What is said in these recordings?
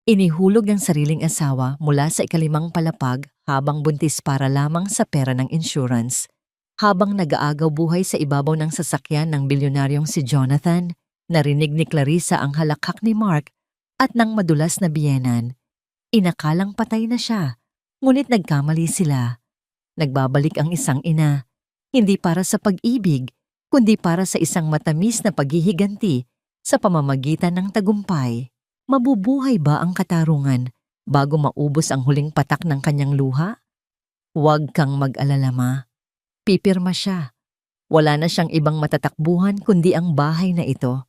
Inihulog ng sariling asawa mula sa ikalimang palapag habang buntis para lamang sa pera ng insurance. Habang nag-aagaw buhay sa ibabaw ng sasakyan ng bilyonaryong si Jonathan, narinig ni Clarissa ang halakhak ni Mark at ng madulas na biyenan. Inakalang patay na siya, ngunit nagkamali sila. Nagbabalik ang isang ina, hindi para sa pag-ibig, kundi para sa isang matamis na paghihiganti sa pamamagitan ng tagumpay. Mabubuhay ba ang katarungan bago maubos ang huling patak ng kanyang luha? Huwag kang mag-alala, ma. Pipirma siya. Wala na siyang ibang matatakbuhan kundi ang bahay na ito.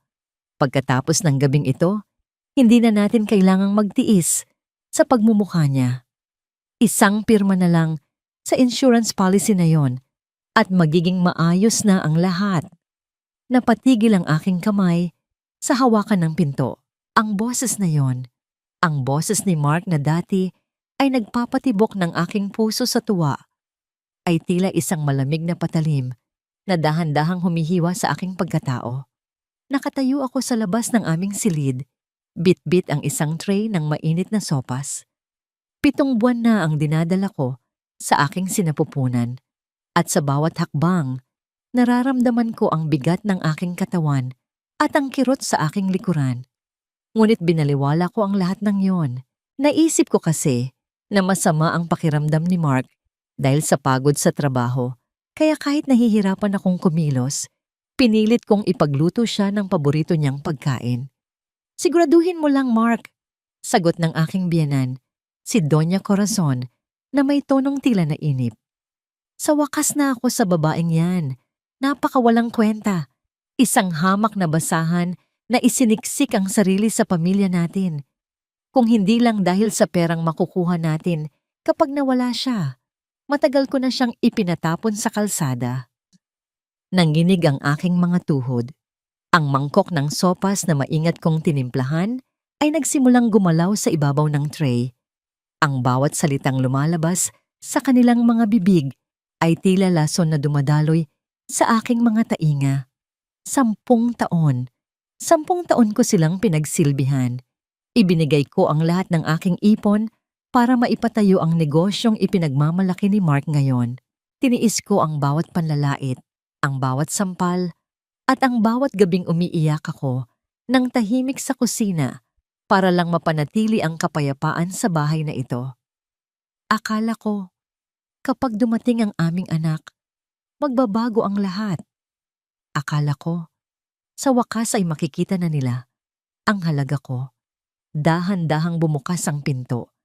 Pagkatapos ng gabing ito, hindi na natin kailangang magtiis sa pagmumukha niya. Isang pirma na lang sa insurance policy na yon at magiging maayos na ang lahat. Napatigil ang aking kamay sa hawakan ng pinto. Ang boses na yon, ang boses ni Mark na dati ay nagpapatibok ng aking puso sa tuwa, ay tila isang malamig na patalim na dahan-dahang humihiwa sa aking pagkatao. Nakatayo ako sa labas ng aming silid, bit-bit ang isang tray ng mainit na sopas. 7 buwan na ang dinadala ko sa aking sinapupunan at sa bawat hakbang, nararamdaman ko ang bigat ng aking katawan at ang kirot sa aking likuran. Ngunit binaliwala ko ang lahat ng yon. Naisip ko kasi na masama ang pakiramdam ni Mark dahil sa pagod sa trabaho. Kaya kahit nahihirapan akong kumilos, pinilit kong ipagluto siya ng paborito niyang pagkain. Siguraduhin mo lang, Mark, sagot ng aking biyenan, si Doña Corazon, na may tonong tila na inip. Sa wakas na ako sa babaeng yan. Napakawalang kwenta. Isang hamak na basahan na isiniksik ang sarili sa pamilya natin. Kung hindi lang dahil sa perang makukuha natin kapag nawala siya, matagal ko na siyang ipinatapon sa kalsada. Nanginig ang aking mga tuhod. Ang mangkok ng sopas na maingat kong tinimplahan ay nagsimulang gumalaw sa ibabaw ng tray. Ang bawat salitang lumalabas sa kanilang mga bibig ay tila lason na dumadaloy sa aking mga tainga. 10 taon. 10 taon ko silang pinagsilbihan. Ibinigay ko ang lahat ng aking ipon para maipatayo ang negosyong ipinagmamalaki ni Mark ngayon. Tiniis ko ang bawat panlalait, ang bawat sampal, at ang bawat gabing umiiyak ako ng tahimik sa kusina para lang mapanatili ang kapayapaan sa bahay na ito. Akala ko, kapag dumating ang aming anak, magbabago ang lahat. Akala ko, sa wakas ay makikita na nila ang halaga ko. Dahan-dahang bumukas ang pinto.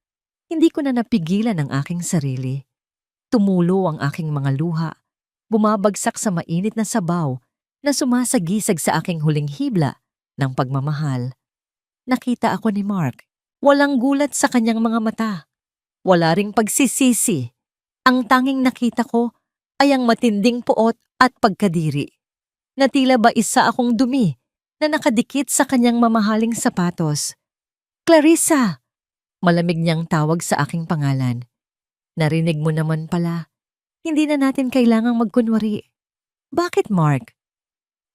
Hindi ko na napigilan ang aking sarili. Tumulo ang aking mga luha, bumabagsak sa mainit na sabaw na sumasagisag sa aking huling hibla ng pagmamahal. Nakita ako ni Mark. Walang gulat sa kanyang mga mata. Wala ring pagsisisi. Ang tanging nakita ko ay ang matinding puot at pagkadiri. Na tila ba isa akong dumi na nakadikit sa kanyang mamahaling sapatos. Clarissa! Malamig niyang tawag sa aking pangalan. Narinig mo naman pala. Hindi na natin kailangang magkunwari. Bakit, Mark?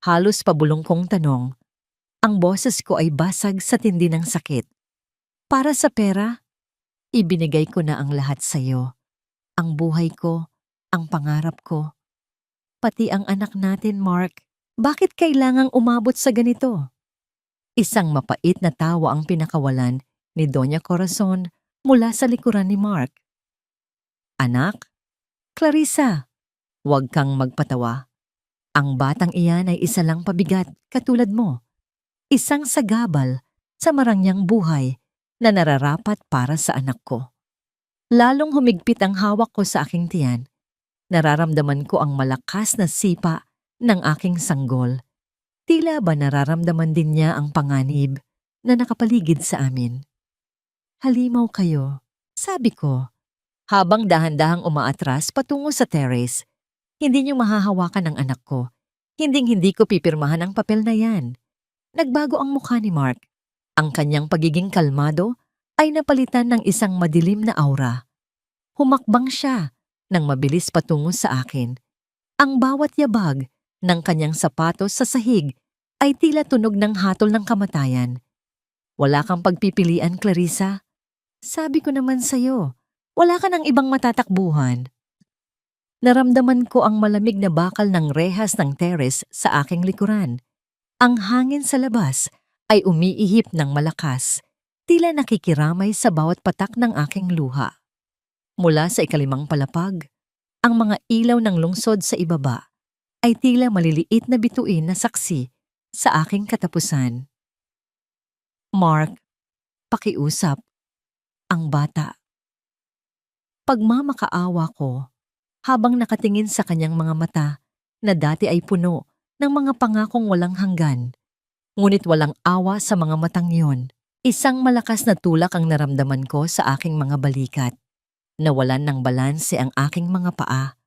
Halos pabulong kong tanong. Ang boses ko ay basag sa tindi ng sakit. Para sa pera, ibinigay ko na ang lahat sa iyo. Ang buhay ko, ang pangarap ko. Pati ang anak natin, Mark. Bakit kailangang umabot sa ganito? Isang mapait na tawa ang pinakawalan ni Doña Corazon mula sa likuran ni Mark. Anak? Clarissa, huwag kang magpatawa. Ang batang iyan ay isa lang pabigat katulad mo. Isang sagabal sa marangyang buhay na nararapat para sa anak ko. Lalong humigpit ang hawak ko sa aking tiyan. Nararamdaman ko ang malakas na sipa ng aking sanggol. Tila ba nararamdaman din niya ang panganib na nakapaligid sa amin. Halimaw kayo, sabi ko, habang dahan-dahang umaatras patungo sa terrace. Hindi niyo mahahawakan ang anak ko. Hinding-hindi ko pipirmahan ang papel na yan. Nagbago ang mukha ni Mark. Ang kanyang pagiging kalmado ay napalitan ng isang madilim na aura. Humakbang siya nang mabilis patungo sa akin. Ang bawat yabag ng kanyang sapatos sa sahig ay tila tunog ng hatol ng kamatayan. Wala kang pagpipilian, Clarissa. Sabi ko naman sa'yo, wala ka ng ibang matatakbuhan. Naramdaman ko ang malamig na bakal ng rehas ng terrace sa aking likuran. Ang hangin sa labas ay umiihip ng malakas, tila nakikiramay sa bawat patak ng aking luha. Mula sa ikalimang palapag, ang mga ilaw ng lungsod sa ibaba ay tila maliliit na bituin na saksi sa aking katapusan. Mark, pakiusap, ang bata. Pagmamakaawa ko habang nakatingin sa kanyang mga mata na dati ay puno ng mga pangakong walang hanggan. Ngunit walang awa sa mga matang yon. Isang malakas na tulak ang naramdaman ko sa aking mga balikat. Nawalan ng balanse ang aking mga paa.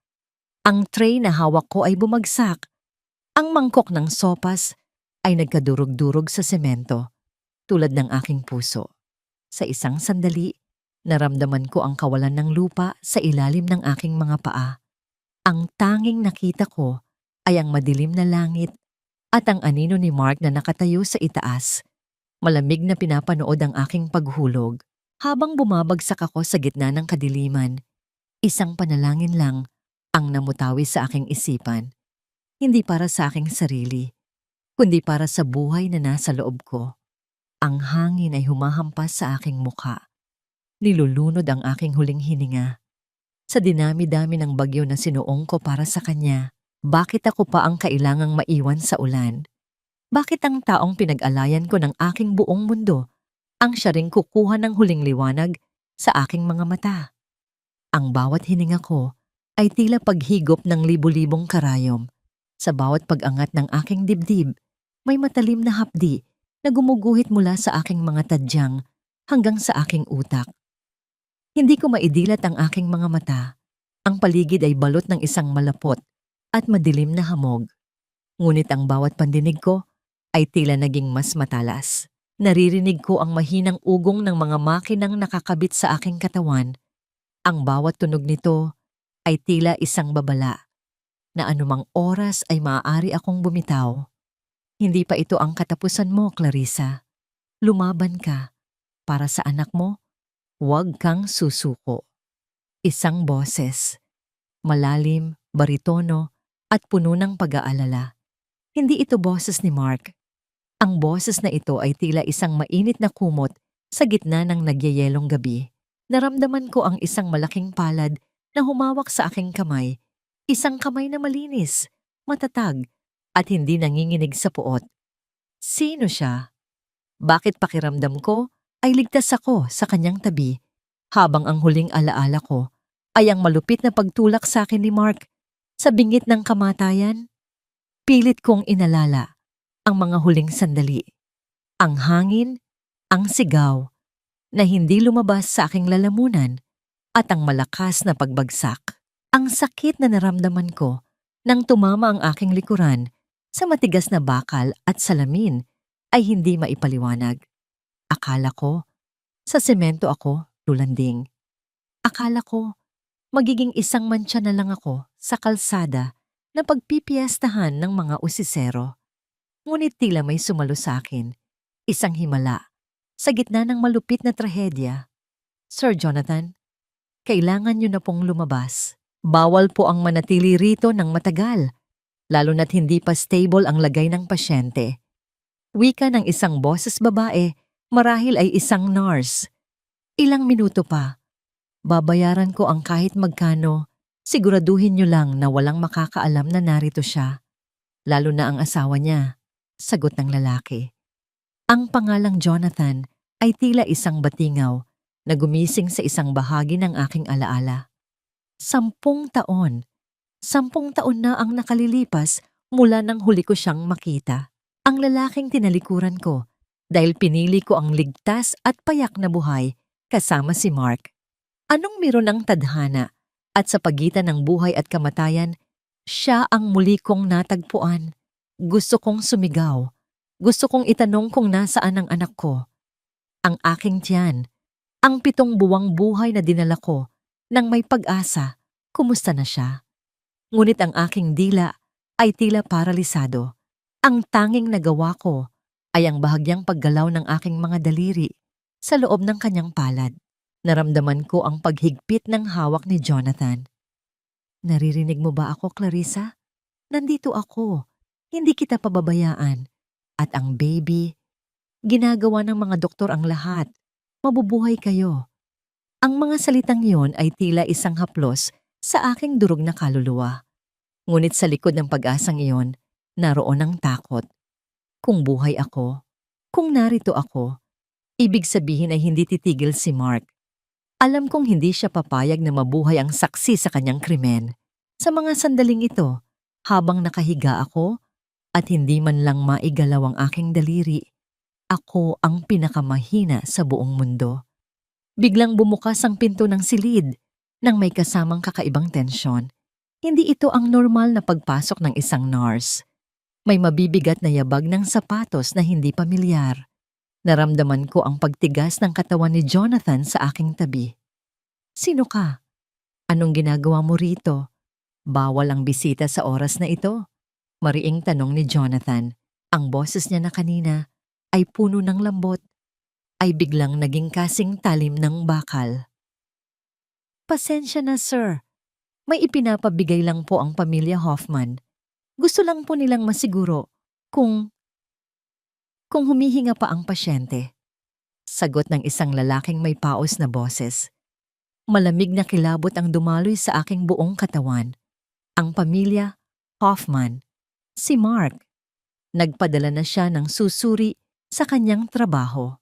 Ang tray na hawak ko ay bumagsak. Ang mangkok ng sopas ay nagkadurog-durog sa semento, tulad ng aking puso. Sa isang sandali, naramdaman ko ang kawalan ng lupa sa ilalim ng aking mga paa. Ang tanging nakita ko ay ang madilim na langit at ang anino ni Mark na nakatayo sa itaas. Malamig na pinapanood ang aking paghulog habang bumabagsak ako sa gitna ng kadiliman. Isang panalangin lang ang namutawi sa aking isipan. Hindi para sa aking sarili, kundi para sa buhay na nasa loob ko. Ang hangin ay humahampas sa aking mukha. Nilulunod ang aking huling hininga. Sa dinami-dami ng bagyo na sinuong ko para sa kanya, bakit ako pa ang kailangang maiwan sa ulan? Bakit ang taong pinag-alayan ko ng aking buong mundo ang siya ring kukuha ng huling liwanag sa aking mga mata? Ang bawat hininga ko ay tila paghigop ng libu-libong karayom. Sa bawat pag-angat ng aking dibdib, may matalim na hapdi na gumuguhit mula sa aking mga tadyang hanggang sa aking utak. Hindi ko maidilat ang aking mga mata. Ang paligid ay balot ng isang malapot at madilim na hamog. Ngunit ang bawat pandinig ko ay tila naging mas matalas. Naririnig ko ang mahinang ugong ng mga makinang nakakabit sa aking katawan. Ang bawat tunog nito ay tila isang babala na anumang oras ay maaari akong bumitaw. Hindi pa ito ang katapusan mo, Clarissa. Lumaban ka. Para sa anak mo, huwag kang susuko. Isang boses, malalim, baritono, at puno ng pag-aalala. Hindi ito boses ni Mark. Ang boses na ito ay tila isang mainit na kumot sa gitna ng nagyayelong gabi. Naramdaman ko ang isang malaking palad na humawak sa aking kamay. Isang kamay na malinis, matatag, at hindi nanginginig sa puot. Sino siya? Bakit pakiramdam ko ay ligtas ako sa kanyang tabi habang ang huling alaala ko ay ang malupit na pagtulak sa akin ni Mark sa bingit ng kamatayan? Pilit kong inalala ang mga huling sandali. Ang hangin, ang sigaw, na hindi lumabas sa aking lalamunan at ang malakas na pagbagsak. Ang sakit na naramdaman ko nang tumama ang aking likuran sa matigas na bakal at salamin ay hindi maipaliwanag. Akala ko, sa semento ako lulanding. Akala ko, magiging isang mantsa na lang ako sa kalsada na pagpipiestahan ng mga usisero. Ngunit tila may sumalo sa akin, isang himala, sa gitna ng malupit na trahedya. Sir Jonathan, kailangan niyo na pong lumabas. Bawal po ang manatili rito ng matagal, lalo na't hindi pa stable ang lagay ng pasyente. Wika ng isang boses babae, marahil ay isang nurse. Ilang minuto pa. Babayaran ko ang kahit magkano. Siguraduhin niyo lang na walang makakaalam na narito siya. Lalo na ang asawa niya, sagot ng lalaki. Ang pangalang Jonathan ay tila isang batingaw na gumising sa isang bahagi ng aking alaala. 10 taon. 10 taon na ang nakalilipas mula nang huli ko siyang makita. Ang lalaking tinalikuran ko dahil pinili ko ang ligtas at payak na buhay kasama si Mark. Anong meron ng tadhana at sa pagitan ng buhay at kamatayan, siya ang muli kong natagpuan. Gusto kong sumigaw. Gusto kong itanong kung nasaan ang anak ko. Ang aking tiyan. Ang 7 buwang buhay na dinala ko nang may pag-asa, kumusta na siya? Ngunit ang aking dila ay tila paralisado. Ang tanging nagawa ko ay ang bahagyang paggalaw ng aking mga daliri sa loob ng kanyang palad. Naramdaman ko ang paghigpit ng hawak ni Jonathan. Naririnig mo ba ako, Clarissa? Nandito ako. Hindi kita pababayaan. At ang baby, ginagawa ng mga doktor ang lahat. Mabubuhay kayo. Ang mga salitang iyon ay tila isang haplos sa aking durog na kaluluwa. Ngunit sa likod ng pag-asang iyon, naroon ang takot. Kung buhay ako, kung narito ako, ibig sabihin ay hindi titigil si Mark. Alam kong hindi siya papayag na mabuhay ang saksi sa kanyang krimen. Sa mga sandaling ito, habang nakahiga ako at hindi man lang maigalaw ang aking daliri, ako ang pinakamahina sa buong mundo. Biglang bumukas ang pinto ng silid nang may kasamang kakaibang tensyon. Hindi ito ang normal na pagpasok ng isang nurse. May mabibigat na yabag ng sapatos na hindi pamilyar. Naramdaman ko ang pagtigas ng katawan ni Jonathan sa aking tabi. Sino ka? Anong ginagawa mo rito? Bawal ang bisita sa oras na ito. Mariing tanong ni Jonathan. Ang boses niya na kanina ay puno ng lambot, ay biglang naging kasing talim ng bakal. Pasensya na, sir. May ipinapabigay lang po ang pamilya Hoffman. Gusto lang po nilang masiguro kung humihinga pa ang pasyente. Sagot ng isang lalaking may paos na boses. Malamig na kilabot ang dumaloy sa aking buong katawan. Ang pamilya Hoffman, si Mark. Nagpadala na siya ng susuri sa kanyang trabaho.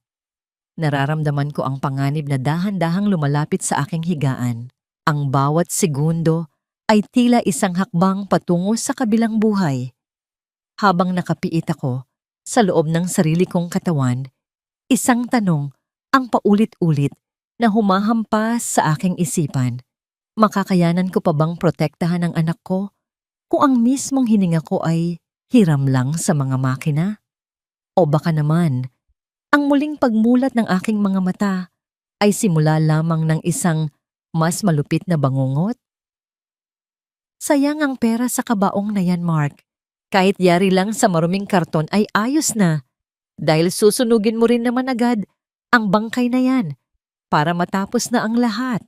Nararamdaman ko ang panganib na dahan-dahang lumalapit sa aking higaan. Ang bawat segundo ay tila isang hakbang patungo sa kabilang buhay. Habang nakapiit ako sa loob ng sarili kong katawan, isang tanong ang paulit-ulit na humahampas sa aking isipan. Makakayanan ko pa bang protektahan ang anak ko kung ang mismong hininga ko ay hiram lang sa mga makina? O baka naman, ang muling pagmulat ng aking mga mata ay simula lamang ng isang mas malupit na bangungot? Sayang ang pera sa kabaong na yan, Mark. Kahit yari lang sa maruming karton ay ayos na. Dahil susunugin mo rin naman agad ang bangkay na yan para matapos na ang lahat.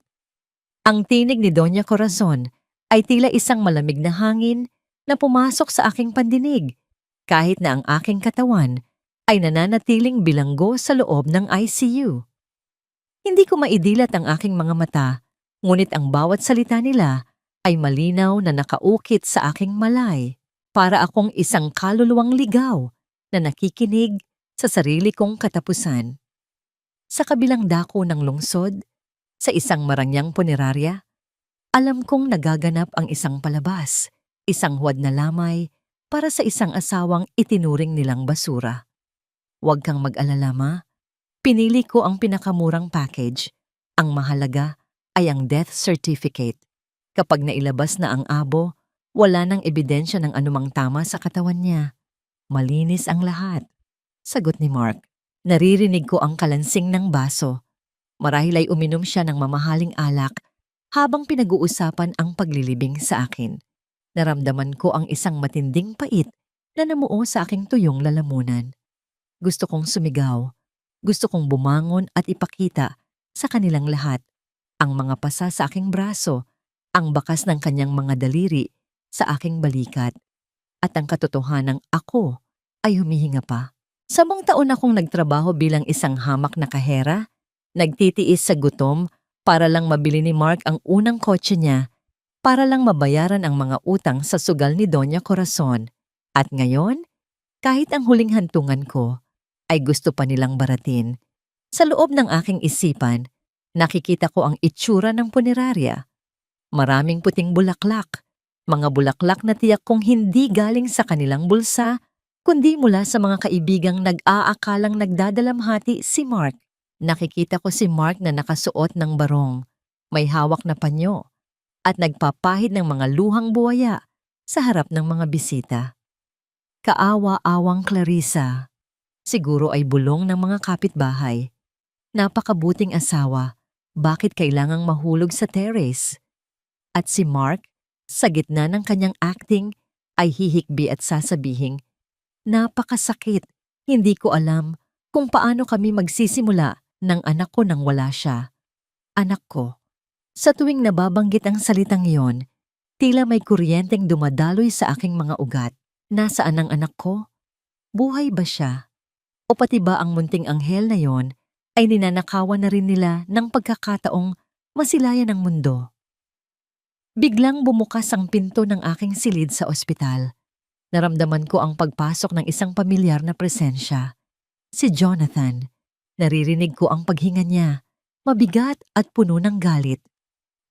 Ang tinig ni Doña Corazon ay tila isang malamig na hangin na pumasok sa aking pandinig kahit na ang aking katawan ay nananatiling bilanggo sa loob ng ICU. Hindi ko maidilat ang aking mga mata, ngunit ang bawat salita nila ay malinaw na nakaukit sa aking malay. Para akong isang kaluluwang ligaw na nakikinig sa sarili kong katapusan. Sa kabilang dako ng lungsod, sa isang marangyang punerarya, alam kong nagaganap ang isang palabas, isang huwad na lamay para sa isang asawang itinuring nilang basura. Huwag kang mag-alala, ma. Pinili ko ang pinakamurang package. Ang mahalaga ay ang death certificate. Kapag nailabas na ang abo, wala nang ebidensya ng anumang tama sa katawan niya. Malinis ang lahat. Sagot ni Mark. Naririnig ko ang kalansing ng baso. Marahil ay uminom siya ng mamahaling alak habang pinag-uusapan ang paglilibing sa akin. Naramdaman ko ang isang matinding pait na namuo sa aking tuyong lalamunan. Gusto kong sumigaw. Gusto kong bumangon at ipakita sa kanilang lahat ang mga pasa sa aking braso, ang bakas ng kanyang mga daliri sa aking balikat, at ang katotohanang ako ay humihinga pa. 10 taon akong nagtrabaho bilang isang hamak na kahera, nagtitiis sa gutom para lang mabili ni Mark ang unang kotse niya, para lang mabayaran ang mga utang sa sugal ni Doña Corazon. At ngayon, kahit ang huling hantungan ko, ay gusto pa nilang baratin. Sa loob ng aking isipan, nakikita ko ang itsura ng punerarya. Maraming puting bulaklak. Mga bulaklak na tiyak kong hindi galing sa kanilang bulsa, kundi mula sa mga kaibigang nag-aakalang nagdadalamhati si Mark. Nakikita ko si Mark na nakasuot ng barong, may hawak na panyo, at nagpapahid ng mga luhang buwaya sa harap ng mga bisita. Kaawa-awang Clarissa. Siguro ay bulong ng mga kapitbahay. Napakabuting asawa, bakit kailangang mahulog sa terrace? At si Mark, sa gitna ng kanyang acting, ay hihikbi at sasabihing, napakasakit Hindi ko alam kung paano kami magsisimula ng anak ko nang wala siya. Anak ko, sa tuwing nababanggit ang salitang iyon, tila may kuryenteng dumadaloy sa aking mga ugat. Nasaan ang anak ko? Buhay ba siya? O pati ba ang munting anghel na yon ay ninanakawan na rin nila ng pagkakataong masilayan ang mundo? Biglang bumukas ang pinto ng aking silid sa ospital. Naramdaman ko ang pagpasok ng isang pamilyar na presensya. Si Jonathan. Naririnig ko ang paghinga niya, mabigat at puno ng galit.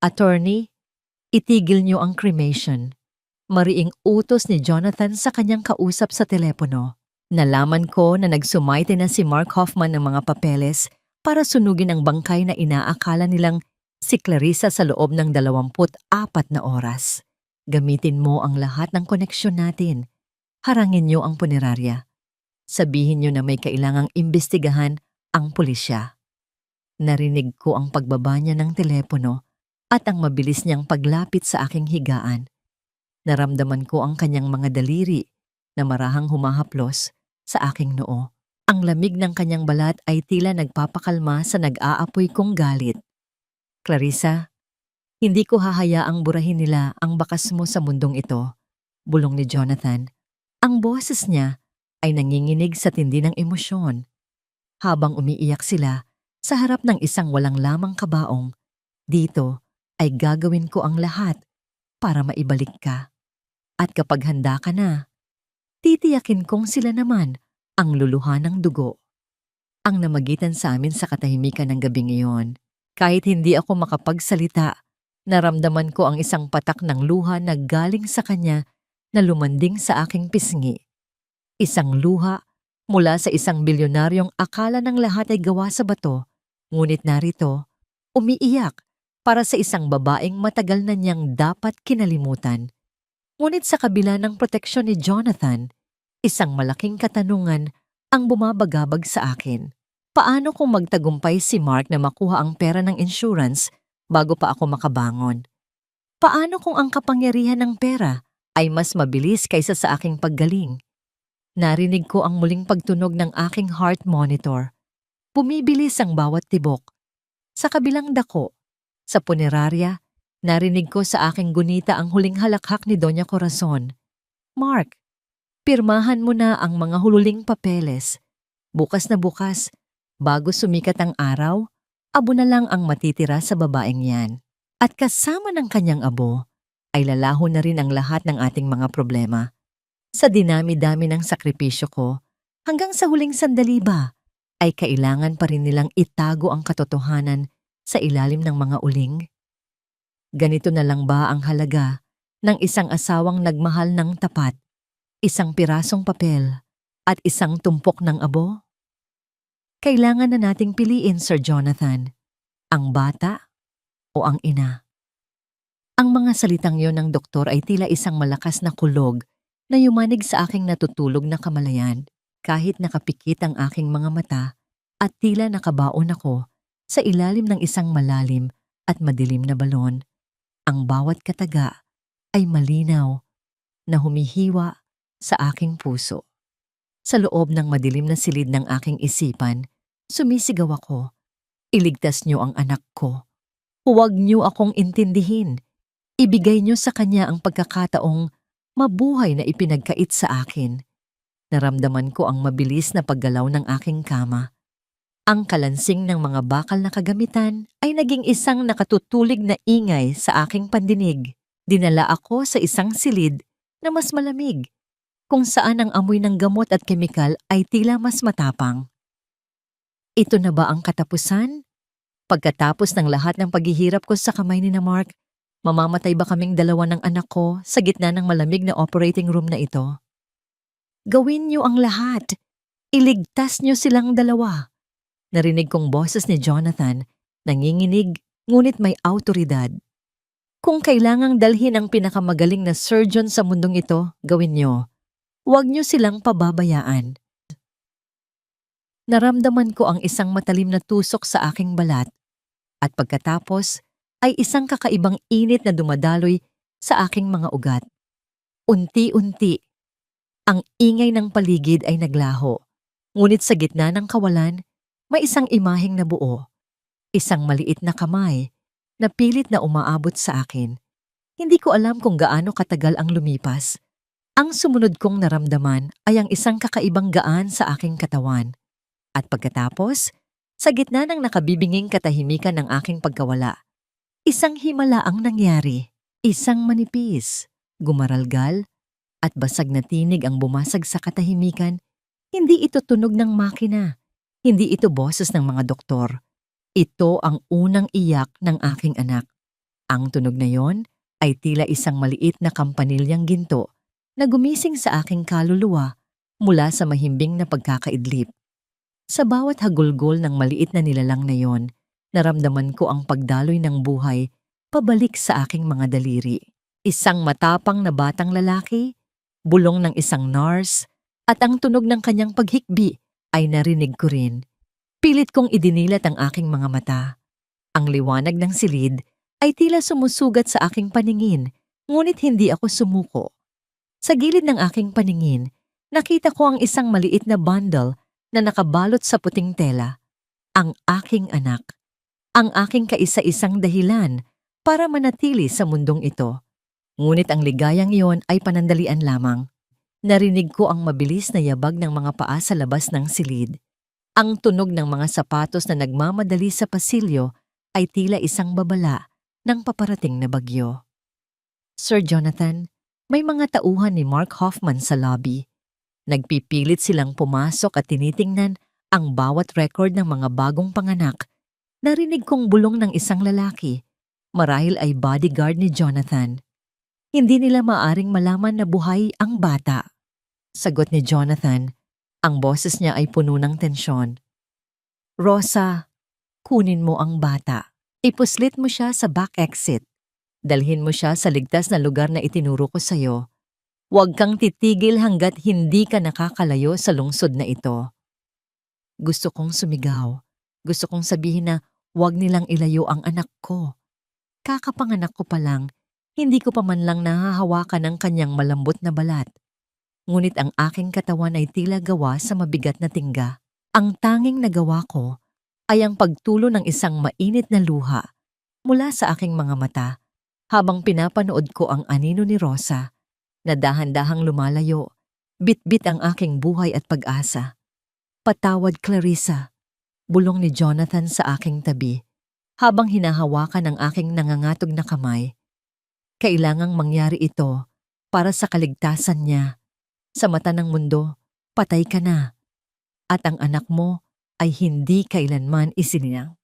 Attorney, itigil niyo ang cremation. Mariing utos ni Jonathan sa kanyang kausap sa telepono. Nalaman ko na nagsumaite na si Mark Hoffman ng mga papeles para sunugin ang bangkay na inaakala nilang si Clarissa sa loob ng 24 na oras. Gamitin mo ang lahat ng koneksyon natin. Harangin niyo ang punerarya. Sabihin niyo na may kailangang imbestigahan ang pulisya. Narinig ko ang pagbaba niya ng telepono at ang mabilis niyang paglapit sa aking higaan. Naramdaman ko ang kanyang mga daliri na marahang humahaplos sa aking noo. Ang lamig ng kanyang balat ay tila nagpapakalma sa nag-aapoy kong galit. Clarissa, hindi ko hahayaang burahin nila ang bakas mo sa mundong ito, bulong ni Jonathan. Ang boses niya ay nanginginig sa tindi ng emosyon. Habang umiiyak sila sa harap ng isang walang lamang kabaong, dito ay gagawin ko ang lahat para maibalik ka. At kapag handa ka na, titiyakin kong sila naman ang luluhan ng dugo. Ang namagitan sa amin sa katahimikan ng gabing iyon, kahit hindi ako makapagsalita, naramdaman ko ang isang patak ng luha na galing sa kanya na lumanding sa aking pisngi. Isang luha mula sa isang bilyonaryong akala ng lahat ay gawa sa bato, ngunit narito, umiiyak para sa isang babaeng matagal na niyang dapat kinalimutan. Ngunit sa kabila ng proteksyon ni Jonathan, isang malaking katanungan ang bumabagabag sa akin. Paano kung magtagumpay si Mark na makuha ang pera ng insurance bago pa ako makabangon? Paano kung ang kapangyarihan ng pera ay mas mabilis kaysa sa aking paggaling? Narinig ko ang muling pagtunog ng aking heart monitor. Bumibilis ang bawat tibok. Sa kabilang dako, sa punerarya, narinig ko sa aking gunita ang huling halakhak ni Doña Corazon. Mark, pirmahan mo na ang mga hululing papeles. Bukas na bukas, bago sumikat ang araw, abo na lang ang matitira sa babaeng yan. At kasama ng kanyang abo, ay lalaho na rin ang lahat ng ating mga problema. Sa dinami-dami ng sakripisyo ko, hanggang sa huling sandali ba, ay kailangan pa rin nilang itago ang katotohanan sa ilalim ng mga uling? Ganito na lang ba ang halaga ng isang asawang nagmahal ng tapat, isang pirasong papel, at isang tumpok ng abo? Kailangan na nating piliin, Sir Jonathan, ang bata o ang ina. Ang mga salitang yon ng doktor ay tila isang malakas na kulog na yumanig sa aking natutulog na kamalayan kahit nakapikit ang aking mga mata at tila nakabaon ako sa ilalim ng isang malalim at madilim na balon. Ang bawat kataga ay malinaw na humihiwa sa aking puso. Sa loob ng madilim na silid ng aking isipan, sumisigaw ako, iligtas niyo ang anak ko. Huwag niyo akong intindihin. Ibigay niyo sa kanya ang pagkakataong mabuhay na ipinagkait sa akin. Naramdaman ko ang mabilis na paggalaw ng aking kama. Ang kalansing ng mga bakal na kagamitan ay naging isang nakatutulig na ingay sa aking pandinig. Dinala ako sa isang silid na mas malamig, kung saan ang amoy ng gamot at kemikal ay tila mas matapang. Ito na ba ang katapusan? Pagkatapos ng lahat ng paghihirap ko sa kamay ni na Mark, mamamatay ba kaming dalawa ng anak ko sa gitna ng malamig na operating room na ito? Gawin niyo ang lahat. Iligtas niyo silang dalawa. Narinig kong boses ni Jonathan, nanginginig ngunit may awtoridad. Kung kailangang dalhin ang pinakamagaling na surgeon sa mundong ito, gawin niyo. Huwag niyo silang pababayaan. Naramdaman ko ang isang matalim na tusok sa aking balat at pagkatapos ay isang kakaibang init na dumadaloy sa aking mga ugat. Unti-unti, ang ingay ng paligid ay naglaho. Ngunit sa gitna ng kawalan, may isang imaheng nabuo, isang maliit na kamay na pilit na umaabot sa akin. Hindi ko alam kung gaano katagal ang lumipas. Ang sumunod kong naramdaman ay ang isang kakaibang gaan sa aking katawan. At pagkatapos, sa gitna ng nakabibinging katahimikan ng aking pagkawala, isang himala ang nangyari. Isang manipis, gumaralgal, at basag na tinig ang bumasag sa katahimikan. Hindi ito tunog ng makina. Hindi ito boses ng mga doktor. Ito ang unang iyak ng aking anak. Ang tunog na yon ay tila isang maliit na kampanilyang ginto na gumising sa aking kaluluwa mula sa mahimbing na pagkakaidlip. Sa bawat hagulgol ng maliit na nilalang na yon, naramdaman ko ang pagdaloy ng buhay pabalik sa aking mga daliri. Isang matapang na batang lalaki, bulong ng isang nurse, at ang tunog ng kanyang paghikbi ay narinig ko rin. Pilit kong idinilat ang aking mga mata. Ang liwanag ng silid ay tila sumusugat sa aking paningin, ngunit hindi ako sumuko. Sa gilid ng aking paningin, nakita ko ang isang maliit na bundle na nakabalot sa puting tela. Ang aking anak. Ang aking kaisa-isang dahilan para manatili sa mundong ito. Ngunit ang ligayang iyon ay panandalian lamang. Narinig ko ang mabilis na yabag ng mga paa sa labas ng silid. Ang tunog ng mga sapatos na nagmamadali sa pasilyo ay tila isang babala ng paparating na bagyo. Sir Jonathan, may mga tauhan ni Mark Hoffman sa lobby. Nagpipilit silang pumasok at tinitingnan ang bawat record ng mga bagong panganak. Narinig kong bulong ng isang lalaki, marahil ay bodyguard ni Jonathan. Hindi nila maaring malaman na buhay ang bata. Sagot ni Jonathan, ang boses niya ay puno ng tensyon. Rosa, kunin mo ang bata. Ipuslit mo siya sa back exit. Dalhin mo siya sa ligtas na lugar na itinuro ko sa'yo. Huwag kang titigil hanggat hindi ka nakakalayo sa lungsod na ito. Gusto kong sumigaw. Gusto kong sabihin na huwag nilang ilayo ang anak ko. Kakapanganak ko pa lang, hindi ko pa man lang nahahawakan ang kanyang malambot na balat. Ngunit ang aking katawan ay tila gawa sa mabigat na tingga. Ang tanging nagawa ko ay ang pagtulo ng isang mainit na luha mula sa aking mga mata habang pinapanood ko ang anino ni Rosa na dahan-dahang lumalayo, bit-bit ang aking buhay at pag-asa. Patawad, Clarissa, bulong ni Jonathan sa aking tabi, habang hinahawakan ang aking nangangatog na kamay. Kailangang mangyari ito para sa kaligtasan niya. Sa mata ng mundo, patay ka na. At ang anak mo ay hindi kailanman isinilang.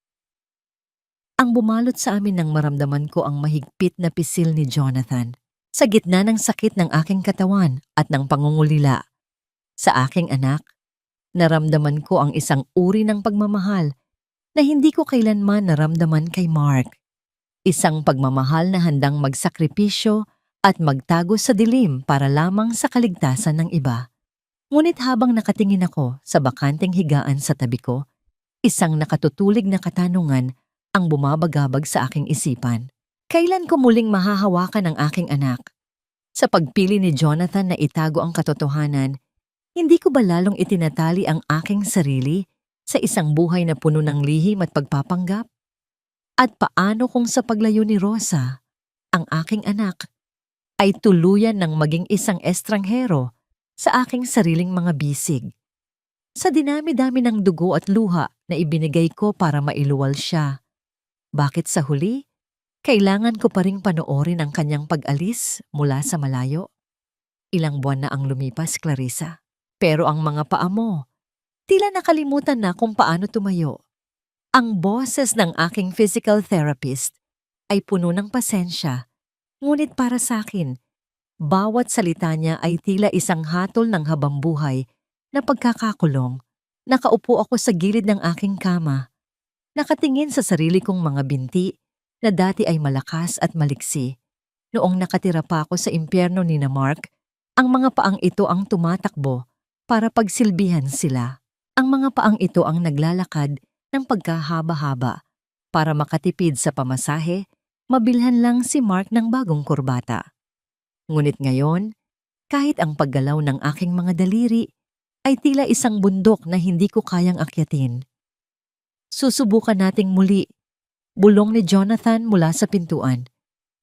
Ang bumalot sa amin nang maramdaman ko ang mahigpit na pisil ni Jonathan. Sa gitna ng sakit ng aking katawan at ng pangungulila sa aking anak, naramdaman ko ang isang uri ng pagmamahal na hindi ko kailanman naramdaman kay Mark. Isang pagmamahal na handang magsakripisyo at magtago sa dilim para lamang sa kaligtasan ng iba. Ngunit habang nakatingin ako sa bakanteng higaan sa tabi ko, isang nakatutulig na katanungan ang bumabagabag sa aking isipan. Kailan ko muling mahahawakan ang aking anak? Sa pagpili ni Jonathan na itago ang katotohanan, hindi ko ba lalong itinatali ang aking sarili sa isang buhay na puno ng lihim at pagpapanggap? At paano kung sa paglayo ni Rosa, ang aking anak, ay tuluyan ng maging isang estranghero sa aking sariling mga bisig? Sa dinami-dami ng dugo at luha na ibinigay ko para mailuwal siya, bakit sa huli, kailangan ko pa ring panoorin ang kanyang pag-alis mula sa malayo? Ilang buwan na ang lumipas, Clarissa. Pero ang mga paa mo, tila nakalimutan na kung paano tumayo. Ang boses ng aking physical therapist ay puno ng pasensya, ngunit para sa akin, bawat salita niya ay tila isang hatol ng habambuhay na pagkakakulong. Nakaupo ako sa gilid ng aking kama, nakatingin sa sarili kong mga binti na dati ay malakas at maliksi. Noong nakatira pa ako sa impyerno ni na Mark, ang mga paang ito ang tumatakbo para pagsilbihan sila. Ang mga paang ito ang naglalakad ng pagkahaba-haba para makatipid sa pamasahe, mabilhan lang si Mark ng bagong kurbata. Ngunit ngayon, kahit ang paggalaw ng aking mga daliri ay tila isang bundok na hindi ko kayang akyatin. Susubukan nating muli, bulong ni Jonathan mula sa pintuan.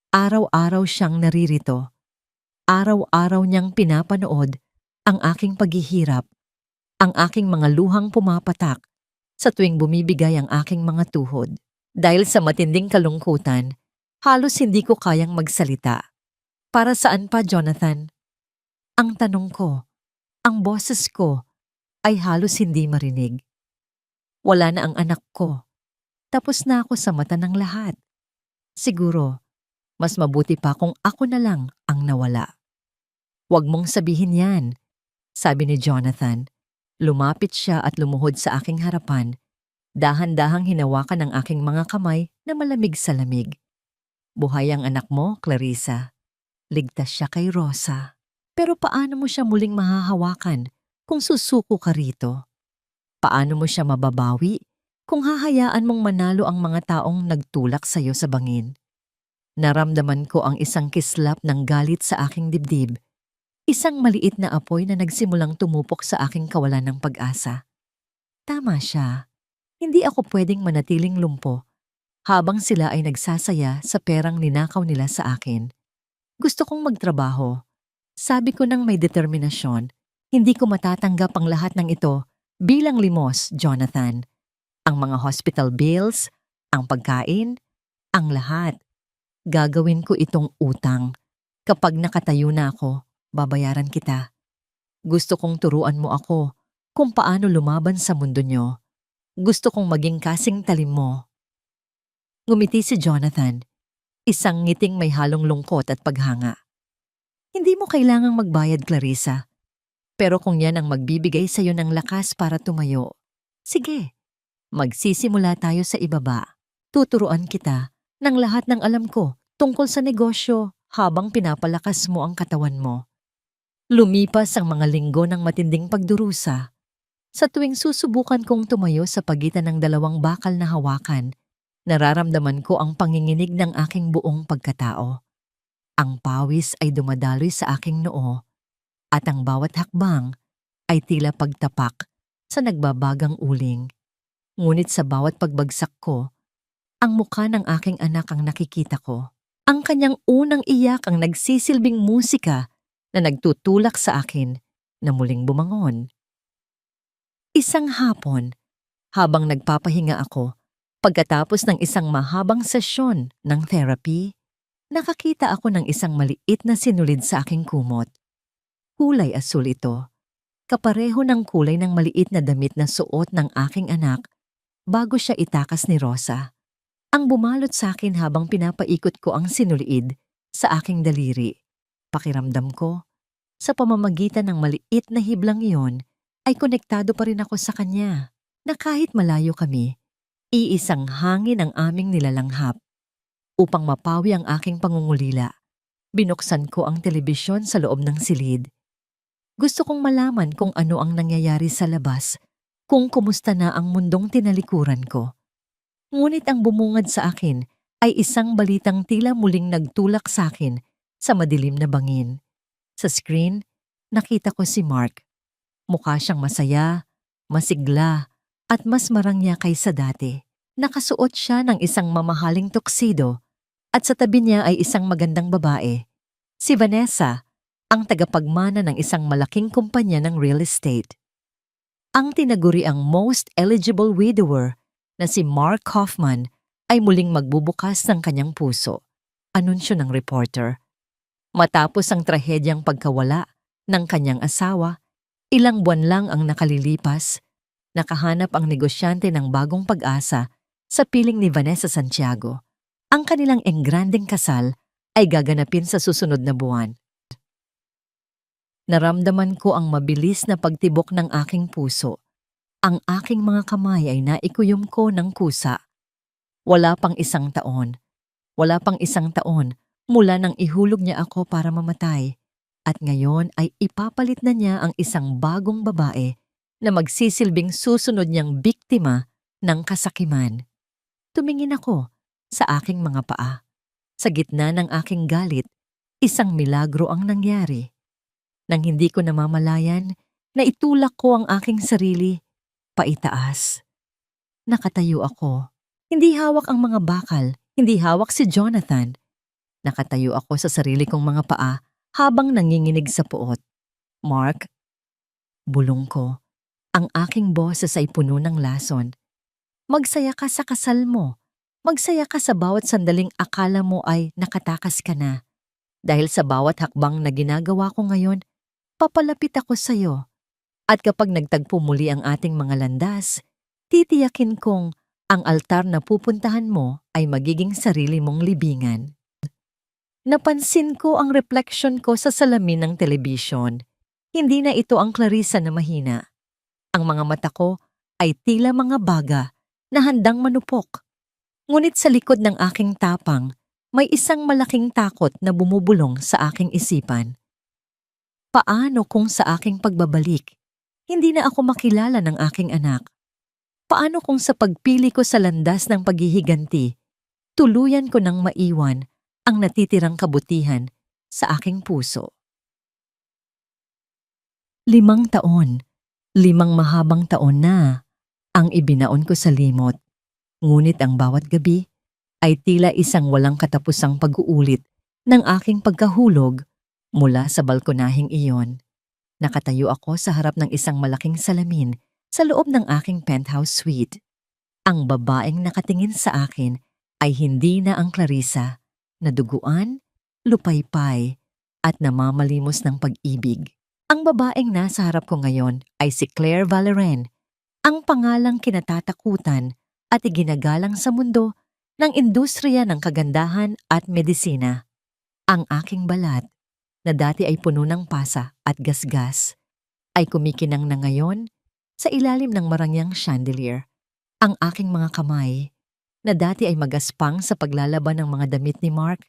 Araw-araw siyang naririto. Araw-araw niyang pinapanood ang aking paghihirap, ang aking mga luhang pumapatak sa tuwing bumibigay ang aking mga tuhod. Dahil sa matinding kalungkutan, halos hindi ko kayang magsalita. Para saan pa, Jonathan? Ang tanong ko, ang boses ko ay halos hindi marinig. Wala na ang anak ko. Tapos na ako sa mata ng lahat. Siguro, mas mabuti pa kung ako na lang ang nawala. Huwag mong sabihin yan, sabi ni Jonathan. Lumapit siya at lumuhod sa aking harapan. Dahan-dahang hinawakan ang aking mga kamay na malamig sa lamig. Buhay ang anak mo, Clarissa. Ligtas siya kay Rosa. Pero paano mo siya muling mahahawakan kung susuko ka rito? Paano mo siya mababawi kung hahayaan mong manalo ang mga taong nagtulak sa iyo sa bangin? Naramdaman ko ang isang kislap ng galit sa aking dibdib. Isang maliit na apoy na nagsimulang tumupok sa aking kawalan ng pag-asa. Tama siya. Hindi ako pwedeng manatiling lumpo habang sila ay nagsasaya sa perang ninakaw nila sa akin. Gusto kong magtrabaho. Sabi ko nang may determinasyon, hindi ko matatanggap ang lahat ng ito bilang limos, Jonathan. Ang mga hospital bills, ang pagkain, ang lahat. Gagawin ko itong utang. Kapag nakatayo na ako, babayaran kita. Gusto kong turuan mo ako kung paano lumaban sa mundo nyo. Gusto kong maging kasing talim mo. Ngumiti si Jonathan, isang ngiting may halong lungkot at paghanga. Hindi mo kailangang magbayad, Clarissa. Pero kung yan ang magbibigay sa iyo ng lakas para tumayo, sige, magsisimula tayo sa ibaba. Tuturuan kita ng lahat ng alam ko tungkol sa negosyo habang pinapalakas mo ang katawan mo. Lumipas ang mga linggo ng matinding pagdurusa. Sa tuwing susubukan kong tumayo sa pagitan ng dalawang bakal na hawakan, nararamdaman ko ang panginginig ng aking buong pagkatao. Ang pawis ay dumadaloy sa aking noo at ang bawat hakbang ay tila pagtapak sa nagbabagang uling. Ngunit sa bawat pagbagsak ko, ang mukha ng aking anak ang nakikita ko. Ang kanyang unang iyak ang nagsisilbing musika na nagtutulak sa akin na muling bumangon. Isang hapon, habang nagpapahinga ako, pagkatapos ng isang mahabang sesyon ng therapy, nakakita ako ng isang maliit na sinulid sa aking kumot. Kulay asul ito, kapareho ng kulay ng maliit na damit na suot ng aking anak bago siya itakas ni Rosa. Ang bumalot sa akin habang pinapaikot ko ang sinuliid sa aking daliri. Pakiramdam ko, sa pamamagitan ng maliit na hiblang iyon, ay konektado pa rin ako sa kanya, na kahit malayo kami, iisang hangin ang aming nilalanghap. Upang mapawi ang aking pangungulila, binuksan ko ang telebisyon sa loob ng silid. Gusto kong malaman kung ano ang nangyayari sa labas, kung kumusta na ang mundong tinalikuran ko. Ngunit ang bumungad sa akin ay isang balitang tila muling nagtulak sa akin sa madilim na bangin. Sa screen, nakita ko si Mark. Mukha siyang masaya, masigla, at mas marangya kaysa dati. Nakasuot siya ng isang mamahaling tuxedo at sa tabi niya ay isang magandang babae. Si Vanessa, ang tagapagmana ng isang malaking kumpanya ng real estate. Ang tinaguriang most eligible widower na si Mark Kaufman ay muling magbubukas ng kanyang puso. Anunsyo ng reporter. Matapos ang trahedyang pagkawala ng kanyang asawa, ilang buwan lang ang nakalilipas, nakahanap ang negosyante ng bagong pag-asa sa piling ni Vanessa Santiago. Ang kanilang engrandeng kasal ay gaganapin sa susunod na buwan. Naramdaman ko ang mabilis na pagtibok ng aking puso. Ang aking mga kamay ay naikuyom ko ng kusa. Wala pang isang taon mula nang ihulog niya ako para mamatay. At ngayon ay ipapalit na niya ang isang bagong babae na magsisilbing susunod niyang biktima ng kasakiman. Tumingin ako sa aking mga paa. Sa gitna ng aking galit, isang milagro ang nangyari. Nang hindi ko namamalayan, Naitulak ko ang aking sarili paitaas. Nakatayo ako. Hindi hawak ang mga bakal, hindi hawak si Jonathan. Nakatayo ako sa sarili kong mga paa habang nanginginig sa puot. Mark, bulong ko. Ang aking boses ay puno ng lason. Magsaya ka sa kasal mo. Magsaya ka sa bawat sandaling akala mo ay nakatakas ka na. Dahil sa bawat hakbang na ginagawa ko ngayon, papalapit ako sa iyo. At kapag nagtagpo muli ang ating mga landas, titiyakin kong ang altar na pupuntahan mo ay magiging sarili mong libingan. Napansin ko ang refleksyon ko sa salamin ng telebisyon. Hindi na ito ang Clarissa na mahina. Ang mga mata ko ay tila mga baga na handang manupok. Ngunit sa likod ng aking tapang, may isang malaking takot na bumubulong sa aking isipan. Paano kung sa aking pagbabalik, hindi na ako makilala ng aking anak? Paano kung sa pagpili ko sa landas ng paghihiganti, tuluyan ko nang maiwan ang natitirang kabutihan sa aking puso? 5 taon, 5 mahabang taon na ang ibinaon ko sa limot. Ngunit ang bawat gabi ay tila isang walang katapusang pag-uulit ng aking pagkahulog mula sa balkonahing iyon. Nakatayo ako sa harap ng isang malaking salamin sa loob ng aking penthouse suite. Ang babaeng nakatingin sa akin ay hindi na ang Clarissa, na duguan, lupaypay, at namamalimos ng pag-ibig. Ang babaeng nasa harap ko ngayon ay si Claire Valeren, ang pangalang kinatatakutan at iginagalang sa mundo ng industriya ng kagandahan at medisina. Ang aking balat, na dati ay puno ng pasa at gasgas, ay kumikinang na ngayon sa ilalim ng marangyang chandelier. Ang aking mga kamay, na dati ay magaspang sa paglalaban ng mga damit ni Mark,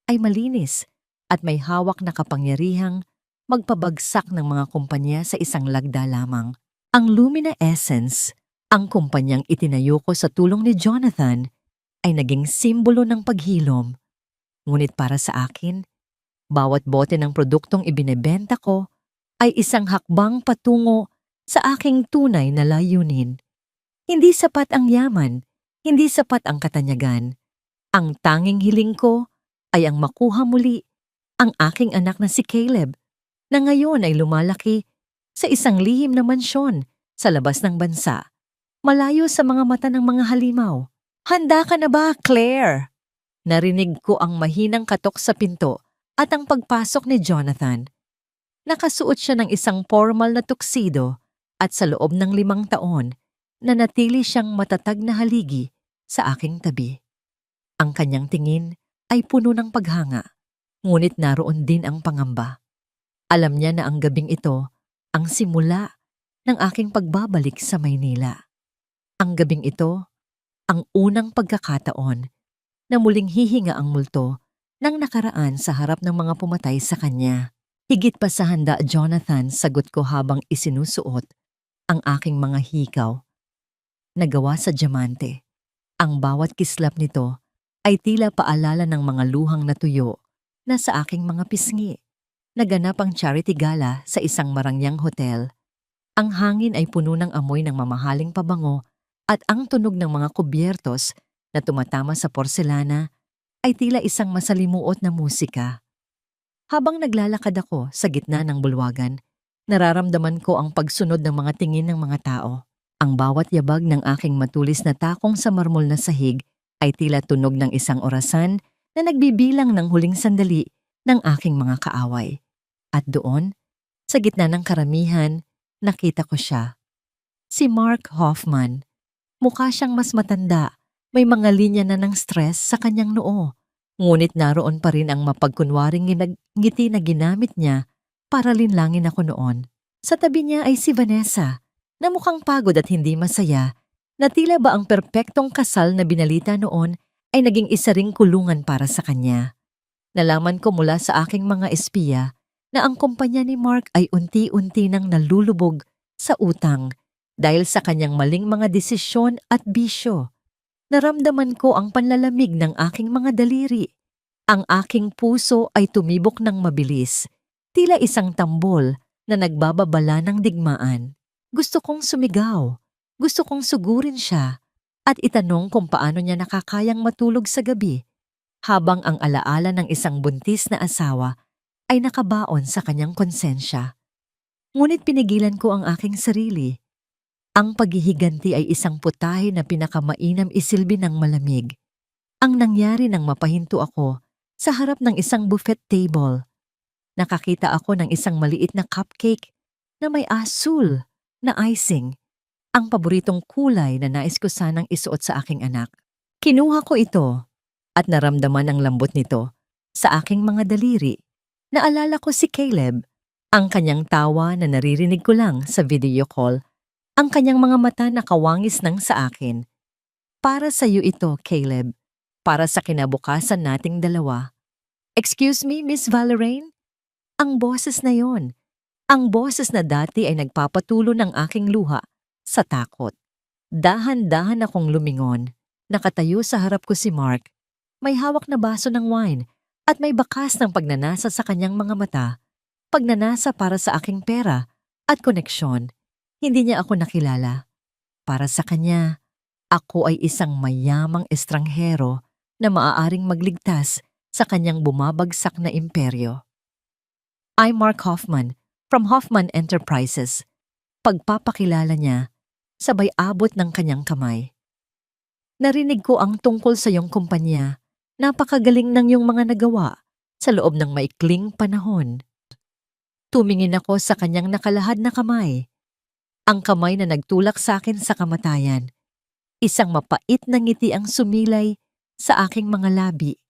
ay malinis at may hawak na kapangyarihang magpabagsak ng mga kumpanya sa isang lagda lamang. Ang Lumina Essence, ang kumpanyang itinayo ko sa tulong ni Jonathan, ay naging simbolo ng paghilom. Ngunit para sa akin, bawat bote ng produktong ibinebenta ko ay isang hakbang patungo sa aking tunay na layunin. Hindi sapat ang yaman, hindi sapat ang katanyagan. Ang tanging hiling ko ay ang makuha muli ang aking anak na si Caleb, na ngayon ay lumalaki sa isang lihim na mansyon sa labas ng bansa, malayo sa mga mata ng mga halimaw. Handa ka na ba, Claire? Narinig ko ang mahinang katok sa pinto at ang pagpasok ni Jonathan. Nakasuot siya ng isang formal na tuxedo at sa loob ng 5 taon, nanatili siyang matatag na haligi sa aking tabi. Ang kanyang tingin ay puno ng paghanga, ngunit naroon din ang pangamba. Alam niya na ang gabing ito ang simula ng aking pagbabalik sa Maynila. Ang gabing ito, ang unang pagkakataon na muling hihinga ang multo ng nakaraan sa harap ng mga pumatay sa kanya. Higit pa sa handa, Jonathan, sagot ko habang isinusuot ang aking mga hikaw na gawa sa diamante. Ang bawat kislap nito ay tila paalala ng mga luhang natuyo na sa aking mga pisngi. Naganap ang charity gala sa isang marangyang hotel. Ang hangin ay puno ng amoy ng mamahaling pabango at ang tunog ng mga kubyertos na tumatama sa porselana ay tila isang masalimuot na musika. Habang naglalakad ako sa gitna ng bulwagan, nararamdaman ko ang pagsunod ng mga tingin ng mga tao. Ang bawat yabag ng aking matulis na takong sa marmol na sahig ay tila tunog ng isang orasan na nagbibilang ng huling sandali ng aking mga kaaway. At doon, sa gitna ng karamihan, nakita ko siya. Si Mark Hoffman. Mukha siyang mas matanda, may mga linya na ng stress sa kanyang noo. Ngunit naroon pa rin ang mapagkunwaring ngiti na ginamit niya para linlangin ako noon. Sa tabi niya ay si Vanessa, na mukhang pagod at hindi masaya, na tila ba ang perpektong kasal na binalita noon ay naging isa ring kulungan para sa kanya. Nalaman ko mula sa aking mga espiya na ang kumpanya ni Mark ay unti-unti nang nalulubog sa utang dahil sa kanyang maling mga desisyon at bisyo. Naramdaman ko ang panlalamig ng aking mga daliri. Ang aking puso ay tumibok ng mabilis, tila isang tambol na nagbababala ng digmaan. Gusto kong sumigaw. Gusto kong sugurin siya at itanong kung paano niya nakakayang matulog sa gabi habang ang alaala ng isang buntis na asawa ay nakabaon sa kanyang konsensya. Ngunit pinigilan ko ang aking sarili. Ang paghihiganti ay isang putahe na pinakamainam isilbi ng malamig. Ang nangyari nang mapahinto ako sa harap ng isang buffet table. Nakakita ako ng isang maliit na cupcake na may asul na icing, ang paboritong kulay na nais ko sanang isuot sa aking anak. Kinuha ko ito at naramdaman ang lambot nito sa aking mga daliri. Naalala ko si Caleb, ang kanyang tawa na naririnig ko lang sa video call, ang kanyang mga mata na kawangis nang sa akin. Para sa iyo ito, Caleb. Para sa kinabukasan nating dalawa. Excuse me, Miss Valeraine? Ang boses na yon. Ang boses na dati ay nagpapatulo ng aking luha sa takot. Dahan-dahan akong lumingon. Nakatayo sa harap ko si Mark. May hawak na baso ng wine at may bakas ng pagnanasa sa kanyang mga mata. Pagnanasa para sa aking pera at koneksyon. Hindi niya ako nakilala. Para sa kanya, ako ay isang mayamang estranghero na maaaring magligtas sa kanyang bumabagsak na imperyo. I'm Mark Hoffman from Hoffman Enterprises. Pagpapakilala niya, sabay abot ng kanyang kamay. Narinig ko ang tungkol sa iyong kumpanya. Napakagaling ng iyong mga nagawa sa loob ng maikling panahon. Tumingin ako sa kanyang nakalahad na kamay. Ang kamay na nagtulak sa akin sa kamatayan. Isang mapait na ngiti ang sumilay sa aking mga labi.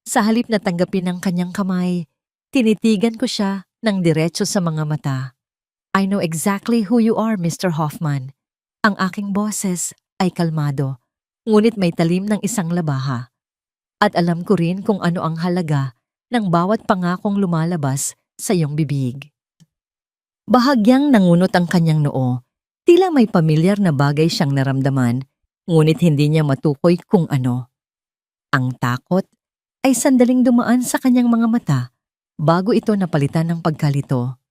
Sa halip na tanggapin ang kanyang kamay, tinitigan ko siya ng diretso sa mga mata. I know exactly who you are, Mr. Hoffman. Ang aking boses ay kalmado, ngunit may talim ng isang labaha. At alam ko rin kung ano ang halaga ng bawat pangakong lumalabas sa iyong bibig. Bahagyang nangunot ang kanyang noo. Tila may pamilyar na bagay siyang naramdaman, ngunit hindi niya matukoy kung ano. Ang takot ay sandaling dumaan sa kanyang mga mata bago ito napalitan ng pagkalito.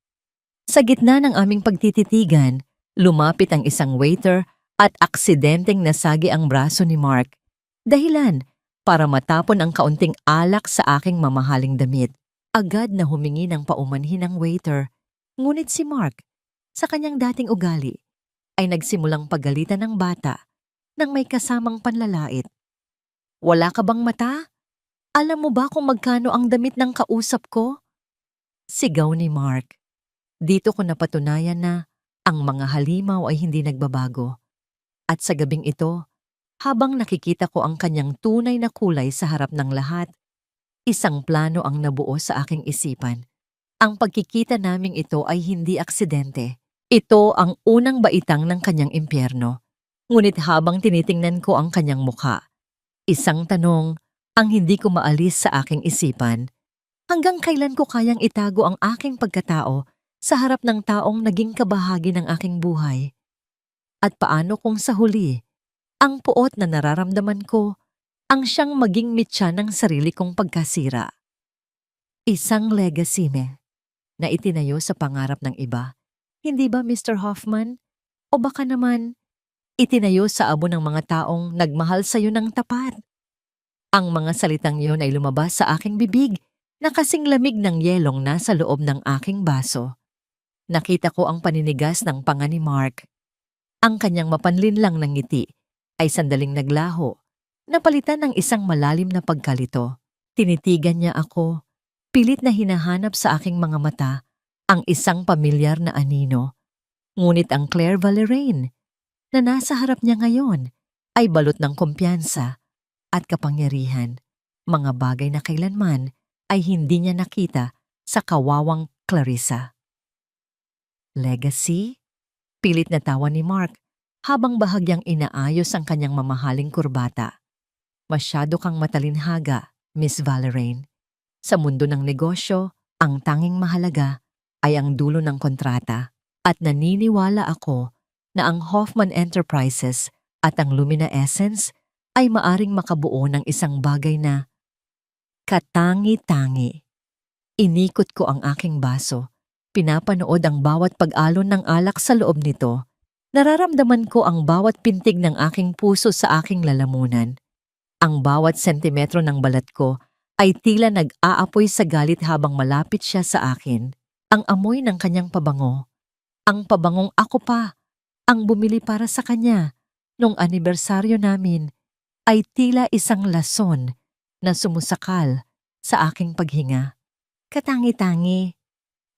Sa gitna ng aming pagtititigan, lumapit ang isang waiter at aksidenteng nasagi ang braso ni Mark. Dahilan para matapon ang kaunting alak sa aking mamahaling damit. Agad na humingi ng paumanhin ang waiter, ngunit si Mark, sa kanyang dating ugali, ay nagsimulang pagalitan ng bata nang may kasamang panlalait. Wala ka bang mata? Alam mo ba kung magkano ang damit ng kausap ko? Sigaw ni Mark. Dito ko napatunayan na ang mga halimaw ay hindi nagbabago. At sa gabing ito, habang nakikita ko ang kanyang tunay na kulay sa harap ng lahat, isang plano ang nabuo sa aking isipan. Ang pagkikita naming ito ay hindi aksidente. Ito ang unang baitang ng kanyang impyerno. Ngunit habang tinitingnan ko ang kanyang mukha, isang tanong ang hindi ko maalis sa aking isipan. Hanggang kailan ko kayang itago ang aking pagkatao sa harap ng taong naging kabahagi ng aking buhay? At paano kung sa huli, ang puot na nararamdaman ko ang siyang maging mitya ng sarili kong pagkasira? Isang legacy na itinayo sa pangarap ng iba. Hindi ba, Mr. Hoffman? O baka naman, itinayo sa abo ng mga taong nagmahal sa iyo ng tapat? Ang mga salitang yon ay lumabas sa aking bibig na kasing lamig ng yelong nasa loob ng aking baso. Nakita ko ang paninigas ng panga ni Mark. Ang kanyang mapanlinlang ng ngiti ay sandaling naglaho, napalitan ng isang malalim na pagkalito. Tinitigan niya ako, pilit na hinahanap sa aking mga mata ang isang pamilyar na anino. Ngunit ang Claire Valeraine na nasa harap niya ngayon ay balot ng kumpiyansa at kapangyarihan, mga bagay na kailanman ay hindi niya nakita sa kawawang Clarissa. Legacy? Pilit na tawa ni Mark habang bahagyang inaayos ang kanyang mamahaling kurbata. Masyado kang matalinhaga, Miss Valeraine. Sa mundo ng negosyo, ang tanging mahalaga ay ang dulo ng kontrata at naniniwala ako na ang Hoffman Enterprises at ang Lumina Essence ay maaring makabuo ng isang bagay na katangi-tangi. Inikot ko ang aking baso Pinapanood ang bawat pag-alon ng alak sa loob nito. Nararamdaman ko ang bawat pintig ng aking puso sa aking lalamunan. Ang bawat sentimetro ng balat ko ay tila nag-aapoy sa galit habang malapit siya sa akin. Ang amoy ng kanyang pabango. Ang pabangong ako pa, ang bumili para sa kanya nung anibersaryo namin, ay tila isang lason na sumusakal sa aking paghinga. Katangi-tangi.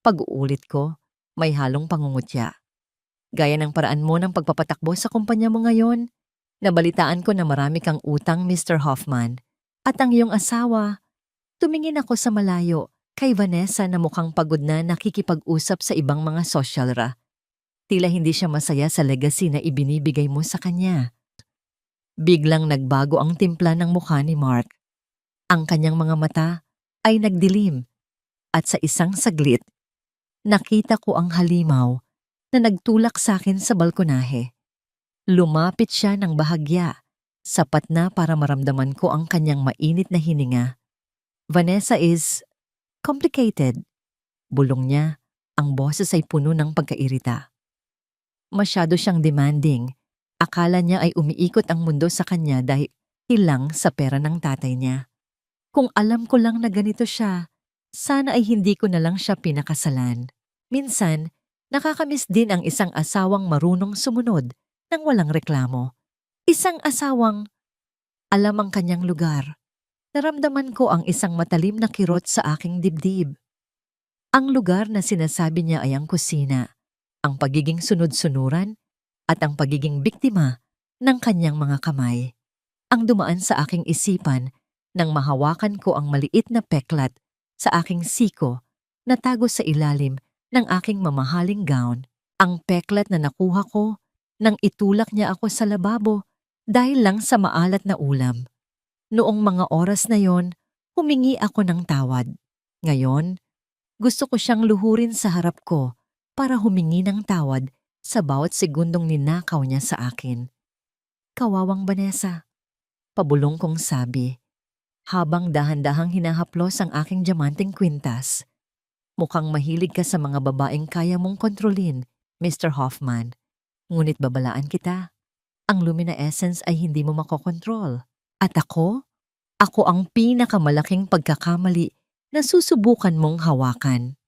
Pag-uulit ko, may halong pangungutya. Gaya ng paraan mo ng pagpapatakbo sa kumpanya mo ngayon, nabalitaan ko na marami kang utang, Mr. Hoffman. At ang iyong asawa, tumingin ako sa malayo kay Vanessa na mukhang pagod na nakikipag-usap sa ibang mga sosyalra. Tila hindi siya masaya sa legacy na ibinibigay mo sa kanya. Biglang nagbago ang timpla ng mukha ni Mark. Ang kanyang mga mata ay nagdilim at sa isang saglit, nakita ko ang halimaw na nagtulak sa akin sa balkonahe. Lumapit siya ng bahagya, sapat na para maramdaman ko ang kanyang mainit na hininga. Vanessa is complicated. Bulong niya, ang boses ay puno ng pagkairita. Masyado siyang demanding. Akala niya ay umiikot ang mundo sa kanya dahil lang sa pera ng tatay niya. Kung alam ko lang na ganito siya, sana ay hindi ko na lang siya pinakasalan. Minsan, nakakamiss din ang isang asawang marunong sumunod nang walang reklamo. Isang asawang alam ang kanyang lugar. Naramdaman ko ang isang matalim na kirot sa aking dibdib. Ang lugar na sinasabi niya ay ang kusina, ang pagiging sunod-sunuran at ang pagiging biktima ng kanyang mga kamay. Ang dumaan sa aking isipan nang mahawakan ko ang maliit na peklat sa aking siko na tago sa ilalim ng aking mamahaling gown. Ang peklat na nakuha ko nang itulak niya ako sa lababo dahil lang sa maalat na ulam. Noong mga oras na yon, humingi ako ng tawad. Ngayon, gusto ko siyang luhurin sa harap ko para humingi ng tawad sa bawat segundong ninakaw niya sa akin. Kawawang Vanessa, pabulong kong sabi, habang dahan-dahang hinahaplos ang aking diamanteng kwintas. Mukhang mahilig ka sa mga babaeng kaya mong kontrolin, Mr. Hoffman. Ngunit babalaan kita, ang Lumina Essence ay hindi mo makokontrol. At ako ang pinakamalaking pagkakamali na susubukan mong hawakan.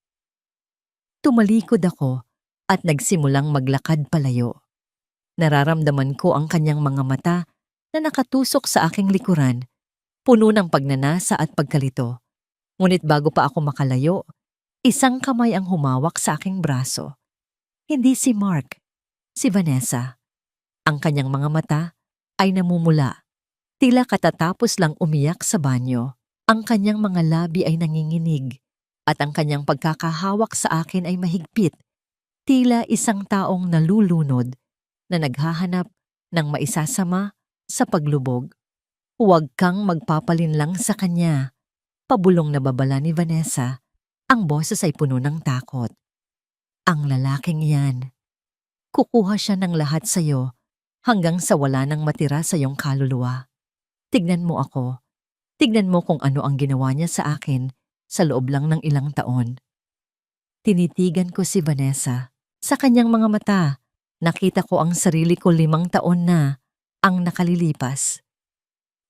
Tumalikod ako at nagsimulang maglakad palayo. Nararamdaman ko ang kanyang mga mata na nakatusok sa aking likuran, puno ng pagnanasa at pagkalito. Ngunit bago pa ako makalayo, isang kamay ang humawak sa aking braso. Hindi si Mark, si Vanessa. Ang kanyang mga mata ay namumula. Tila katatapos lang umiyak sa banyo. Ang kanyang mga labi ay nanginginig at ang kanyang pagkakahawak sa akin ay mahigpit. Tila isang taong nalulunod na naghahanap ng maisasama sa paglubog. Huwag kang magpapalinlang sa kanya. Pabulong na babala ni Vanessa. Ang boses ay puno ng takot. Ang lalaking yan. Kukuha siya ng lahat sa iyo hanggang sa wala nang matira sa iyong kaluluwa. Tignan mo ako. Tignan mo kung ano ang ginawa niya sa akin sa loob lang ng ilang taon. Tinitigan ko si Vanessa. Sa kanyang mga mata, nakita ko ang sarili ko 5 taon na ang nakalilipas.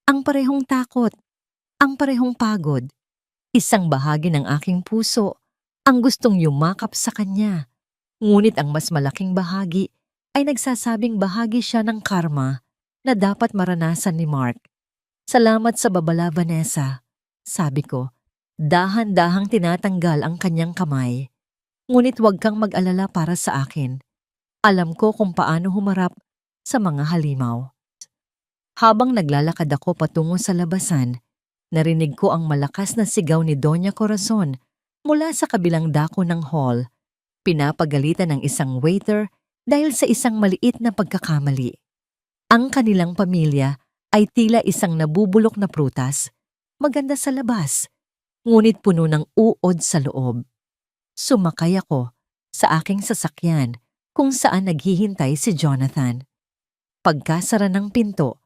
Ang parehong takot, ang parehong pagod. Isang bahagi ng aking puso ang gustong yumakap sa kanya. Ngunit ang mas malaking bahagi ay nagsasabing bahagi siya ng karma na dapat maranasan ni Mark. Salamat sa babala, Vanessa, sabi ko. Dahan-dahang tinatanggal ang kanyang kamay. Ngunit huwag kang mag-alala para sa akin. Alam ko kung paano humarap sa mga halimaw. Habang naglalakad ako patungo sa labasan, narinig ko ang malakas na sigaw ni Doña Corazon mula sa kabilang dako ng hall. Pinapagalitan ng isang waiter dahil sa isang maliit na pagkakamali. Ang kanilang pamilya ay tila isang nabubulok na prutas, maganda sa labas, ngunit puno ng uod sa loob. Sumakay ako sa aking sasakyan kung saan naghihintay si Jonathan. Pagkasara ng pinto,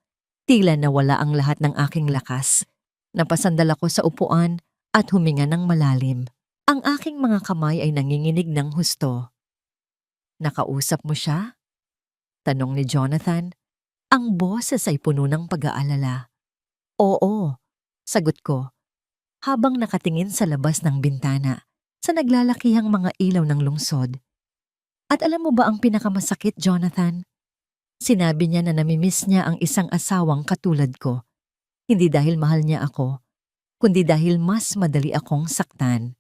tila nawala ang lahat ng aking lakas. Napasandal ako sa upuan at huminga ng malalim. Ang aking mga kamay ay nanginginig ng husto. Nakausap mo siya? Tanong ni Jonathan. Ang boses ay puno ng pag-aalala. Oo, sagot ko, habang nakatingin sa labas ng bintana sa naglalakihang mga ilaw ng lungsod. At alam mo ba ang pinakamasakit, Jonathan? Sinabi niya na namimiss niya ang isang asawang katulad ko. Hindi dahil mahal niya ako, kundi dahil mas madali akong saktan.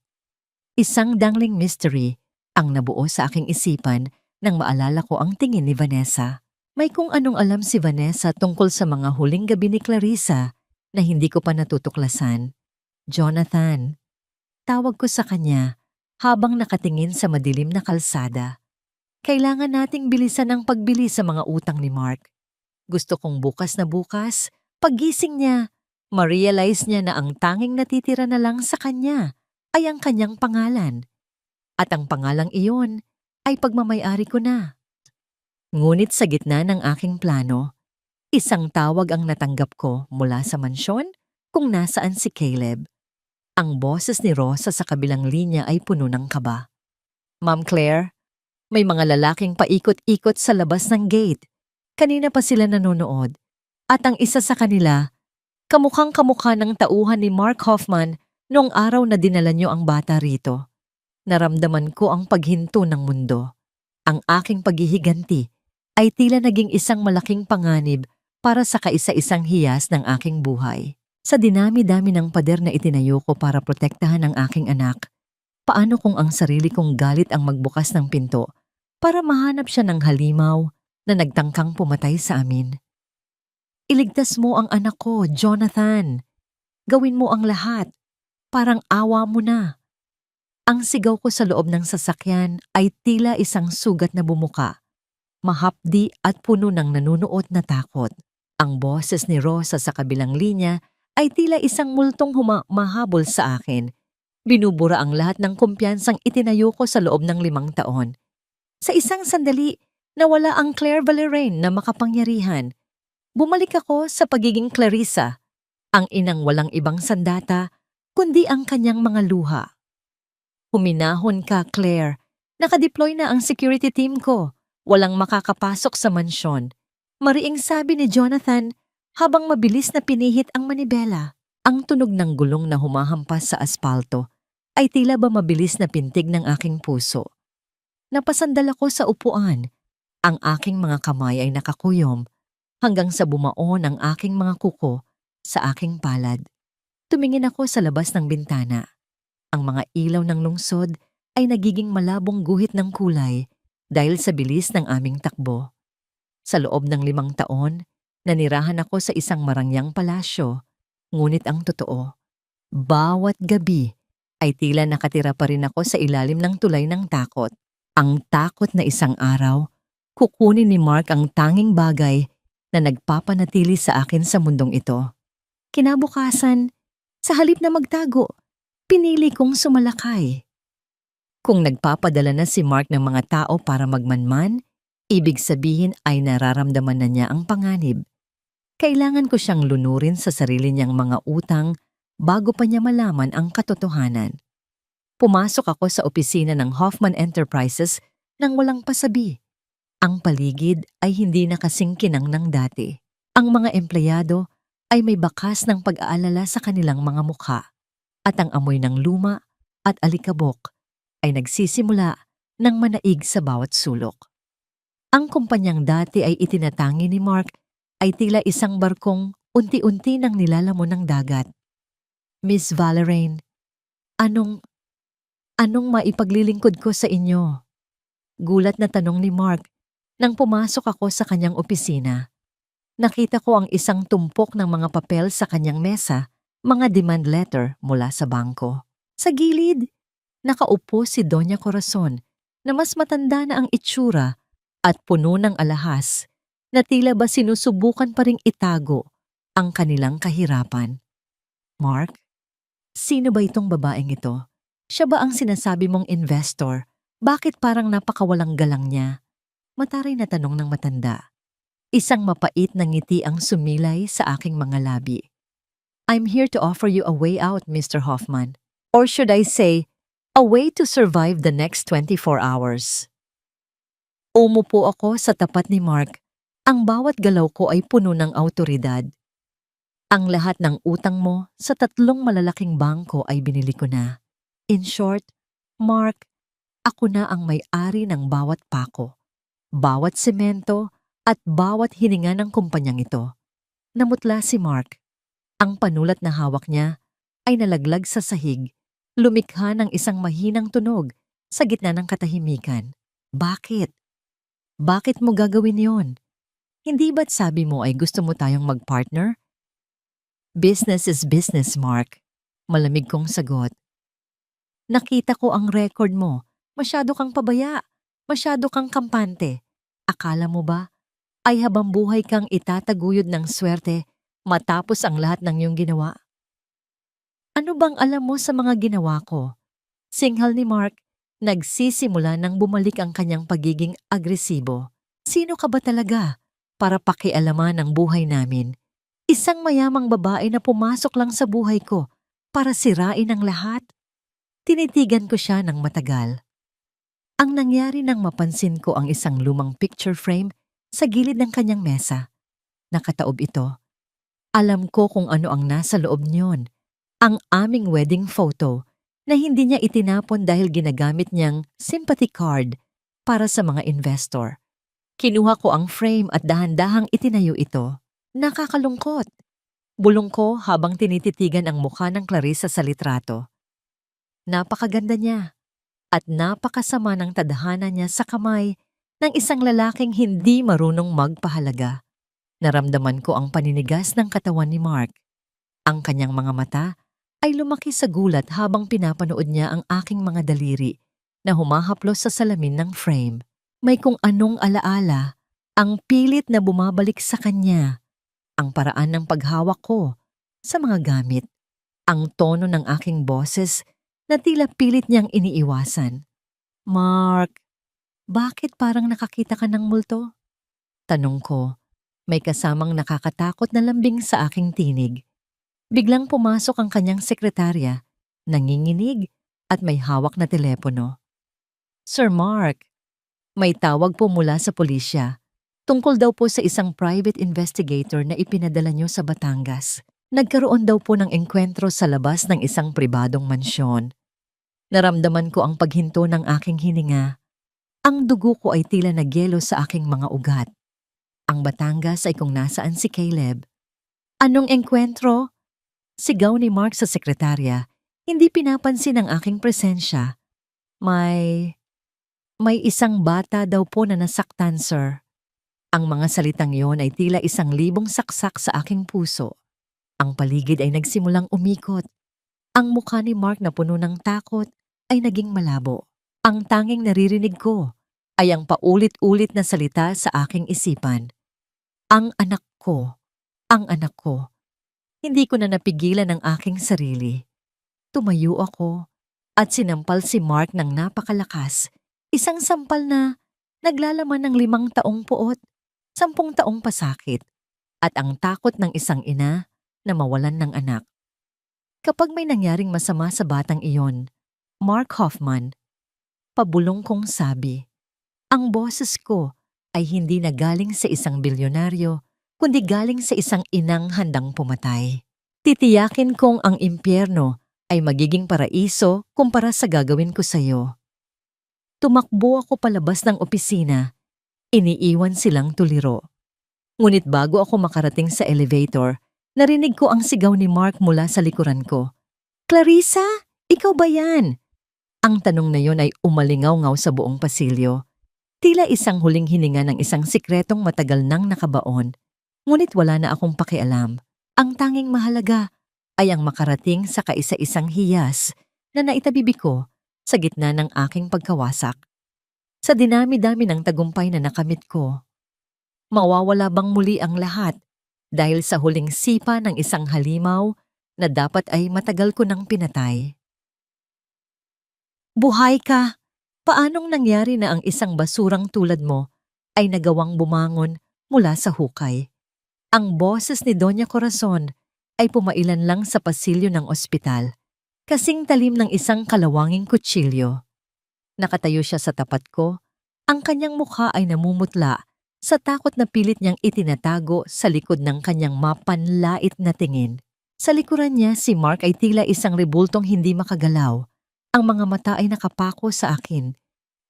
Isang dangling mystery ang nabuo sa aking isipan nang maalala ko ang tingin ni Vanessa. May kung anong alam si Vanessa tungkol sa mga huling gabi ni Clarissa na hindi ko pa natutuklasan. Jonathan, tawag ko sa kanya habang nakatingin sa madilim na kalsada. Kailangan nating bilisan ang pagbili sa mga utang ni Mark. Gusto kong bukas na bukas, paggising niya, ma-realize niya na ang tanging natitira na lang sa kanya ay ang kanyang pangalan. At ang pangalang iyon ay pagmamayari ko na. Ngunit sa gitna ng aking plano, isang tawag ang natanggap ko mula sa mansyon kung nasaan si Caleb. Ang boses ni Rosa sa kabilang linya ay puno ng kaba. Ma'am Claire, may mga lalaking paikot-ikot sa labas ng gate. Kanina pa sila nanonood. At ang isa sa kanila, kamukhang kamukha ng tauhan ni Mark Hoffman noong araw na dinala niyo ang bata rito. Naramdaman ko ang paghinto ng mundo. Ang aking paghihiganti ay tila naging isang malaking panganib para sa kaisa-isang hiyas ng aking buhay. Sa dinami-dami ng pader na itinayo ko para protektahan ang aking anak, paano kung ang sarili kong galit ang magbukas ng pinto para mahanap siya ng halimaw na nagtangkang pumatay sa amin? Iligtas mo ang anak ko, Jonathan. Gawin mo ang lahat. Parang awa mo na. Ang sigaw ko sa loob ng sasakyan ay tila isang sugat na bumuka, mahapdi at puno ng nanunuot na takot. Ang boses ni Rosa sa kabilang linya ay tila isang multong mahabol sa akin. Binubura ang lahat ng kumpiyansang itinayo ko sa loob ng 5 taon. Sa isang sandali, nawala ang Claire Valerain na makapangyarihan. Bumalik ako sa pagiging Clarissa, ang inang walang ibang sandata, kundi ang kanyang mga luha. Huminahon ka, Claire. Nakadeploy na ang security team ko. Walang makakapasok sa mansyon. Mariing sabi ni Jonathan habang mabilis na pinihit ang manibela. Ang tunog ng gulong na humahampas sa aspalto ay tila ba mabilis na pintig ng aking puso. Napasandal ako sa upuan. Ang aking mga kamay ay nakakuyom hanggang sa bumaon ang aking mga kuko sa aking palad. Tumingin ako sa labas ng bintana. Ang mga ilaw ng lungsod ay nagiging malabong guhit ng kulay dahil sa bilis ng aming takbo. Sa loob ng 5 taon, nanirahan ako sa isang marangyang palasyo, ngunit ang totoo, bawat gabi ay tila nakatira pa rin ako sa ilalim ng tulay ng takot. Ang takot na isang araw, kukunin ni Mark ang tanging bagay na nagpapanatili sa akin sa mundong ito. Kinabukasan, sa halip na magtago, pinili kong sumalakay. Kung nagpapadala na si Mark ng mga tao para magmanman, ibig sabihin ay nararamdaman na niya ang panganib. Kailangan ko siyang lunurin sa sarili niyang mga utang bago pa niya malaman ang katotohanan. Pumasok ako sa opisina ng Hoffman Enterprises nang walang pasabi. Ang paligid ay hindi na kasing kinang ng dati. Ang mga empleyado ay may bakas ng pag-aalala sa kanilang mga mukha at ang amoy ng luma at alikabok ay nagsisimula ng manaig sa bawat sulok. Ang kumpanyang dati ay itinatangi ni Mark ay tila isang barkong unti-unti nang nilalamon ng dagat. Miss Valerain, anong maipaglilingkod ko sa inyo? Gulat na tanong ni Mark nang pumasok ako sa kanyang opisina. Nakita ko ang isang tumpok ng mga papel sa kanyang mesa, mga demand letter mula sa bangko. Sa gilid, nakaupo si Doña Corazon na mas matanda na ang itsura at puno ng alahas na tila ba sinusubukan pa ring itago ang kanilang kahirapan. Mark, sino ba itong babaeng ito? Siya ba ang sinasabi mong investor? Bakit parang napakawalang galang niya? Mataray na tanong ng matanda. Isang mapait na ngiti ang sumilay sa aking mga labi. I'm here to offer you a way out, Mr. Hoffman. Or should I say, A way to survive the next 24 hours. Umupo ako sa tapat ni Mark. Ang bawat galaw ko ay puno ng awtoridad. Ang lahat ng utang mo sa 3 malalaking bangko ay binili ko na. In short, Mark, ako na ang may-ari ng bawat pako, bawat semento at bawat hininga ng kumpanyang ito. Namutla si Mark. Ang panulat na hawak niya ay nalaglag sa sahig, lumikha ng isang mahinang tunog sa gitna ng katahimikan. Bakit? Bakit mo gagawin yon? Hindi ba't sabi mo ay gusto mo tayong mag-partner? Business is business, Mark. Malamig kong sagot. Nakita ko ang record mo. Masyado kang pabaya. Masyado kang kampante. Akala mo ba ay habang buhay kang itataguyod ng swerte matapos ang lahat ng iyong ginawa? Ano bang alam mo sa mga ginawa ko? Singhal ni Mark, nagsisimula nang bumalik ang kanyang pagiging agresibo. Sino ka ba talaga para pakialaman ang buhay namin? Isang mayamang babae na pumasok lang sa buhay ko para sirain ang lahat? Tinitigan ko siya ng matagal. Ang nangyari nang mapansin ko ang isang lumang picture frame sa gilid ng kanyang mesa. Nakataob ito. Alam ko kung ano ang nasa loob niyon. Ang aming wedding photo na hindi niya itinapon dahil ginagamit niyang sympathy card para sa mga investor. Kinuha ko ang frame at dahan-dahang itinayo ito. Nakakalungkot. Bulong ko habang tinititigan ang mukha ng Clarissa sa litrato. Napakaganda niya at napakasama ng tadhana niya sa kamay ng isang lalaking hindi marunong magpahalaga. Naramdaman ko ang paninigas ng katawan ni Mark. Ang kanyang mga mata ay lumaki sa gulat habang pinapanood niya ang aking mga daliri na humahaplos sa salamin ng frame. May kung anong alaala, ang pilit na bumabalik sa kanya, ang paraan ng paghawak ko sa mga gamit, ang tono ng aking boses na tila pilit niyang iniiwasan. Mark, bakit parang nakakita ka ng multo? Tanong ko, may kasamang nakakatakot na lambing sa aking tinig. Biglang pumasok ang kanyang sekretarya, nanginginig at may hawak na telepono. Sir Mark, may tawag po mula sa pulisya. Tungkol daw po sa isang private investigator na ipinadala niyo sa Batangas. Nagkaroon daw po ng engkwentro sa labas ng isang pribadong mansyon. Naramdaman ko ang paghinto ng aking hininga. Ang dugo ko ay tila nagyelo sa aking mga ugat. Ang Batangas ay kung nasaan si Caleb. Anong engkwentro? Sigaw ni Mark sa sekretarya. Hindi pinapansin ang aking presensya. May isang bata daw po na nasaktan, sir. Ang mga salitang yon ay tila 1,000 saksak sa aking puso. Ang paligid ay nagsimulang umikot. Ang mukha ni Mark na puno ng takot ay naging malabo. Ang tanging naririnig ko ay ang paulit-ulit na salita sa aking isipan. Ang anak ko, ang anak ko. Hindi ko na napigilan ang aking sarili. Tumayo ako at sinampal si Mark ng napakalakas. Isang sampal na naglalaman ng 5 taong puot, 10 taong pasakit, at ang takot ng isang ina na mawalan ng anak. Kapag may nangyaring masama sa batang iyon, Mark Hoffman, pabulong kong sabi, ang boses ko ay hindi na galing sa isang bilyonaryo, kundi galing sa isang inang handang pumatay. Titiyakin kong ang impyerno ay magiging paraiso kumpara sa gagawin ko sa iyo. Tumakbo ako palabas ng opisina. Iniiwan silang tuliro. Ngunit bago ako makarating sa elevator, narinig ko ang sigaw ni Mark mula sa likuran ko. Clarissa, ikaw ba yan? Ang tanong na yon ay umalingaw-ngaw sa buong pasilyo. Tila isang huling hininga ng isang sikretong matagal nang nakabaon. Ngunit wala na akong pakialam. Ang tanging mahalaga ay ang makarating sa kaisa-isang hiyas na naitabibi ko sa gitna ng aking pagkawasak. Sa dinami-dami ng tagumpay na nakamit ko, mawawala bang muli ang lahat dahil sa huling sipa ng isang halimaw na dapat ay matagal ko nang pinatay? Buhay ka! Paanong nangyari na ang isang basurang tulad mo ay nagawang bumangon mula sa hukay? Ang boses ni Doña Corazon ay pumailan lang sa pasilyo ng ospital. kasing talim ng isang kalawanging kutsilyo. Nakatayo siya sa tapat ko, ang kanyang mukha ay namumutla sa takot na pilit niyang itinatago sa likod ng kanyang mapanlait na tingin. Sa likuran niya, si Mark ay tila isang rebultong hindi makagalaw. Ang mga mata ay nakapako sa akin.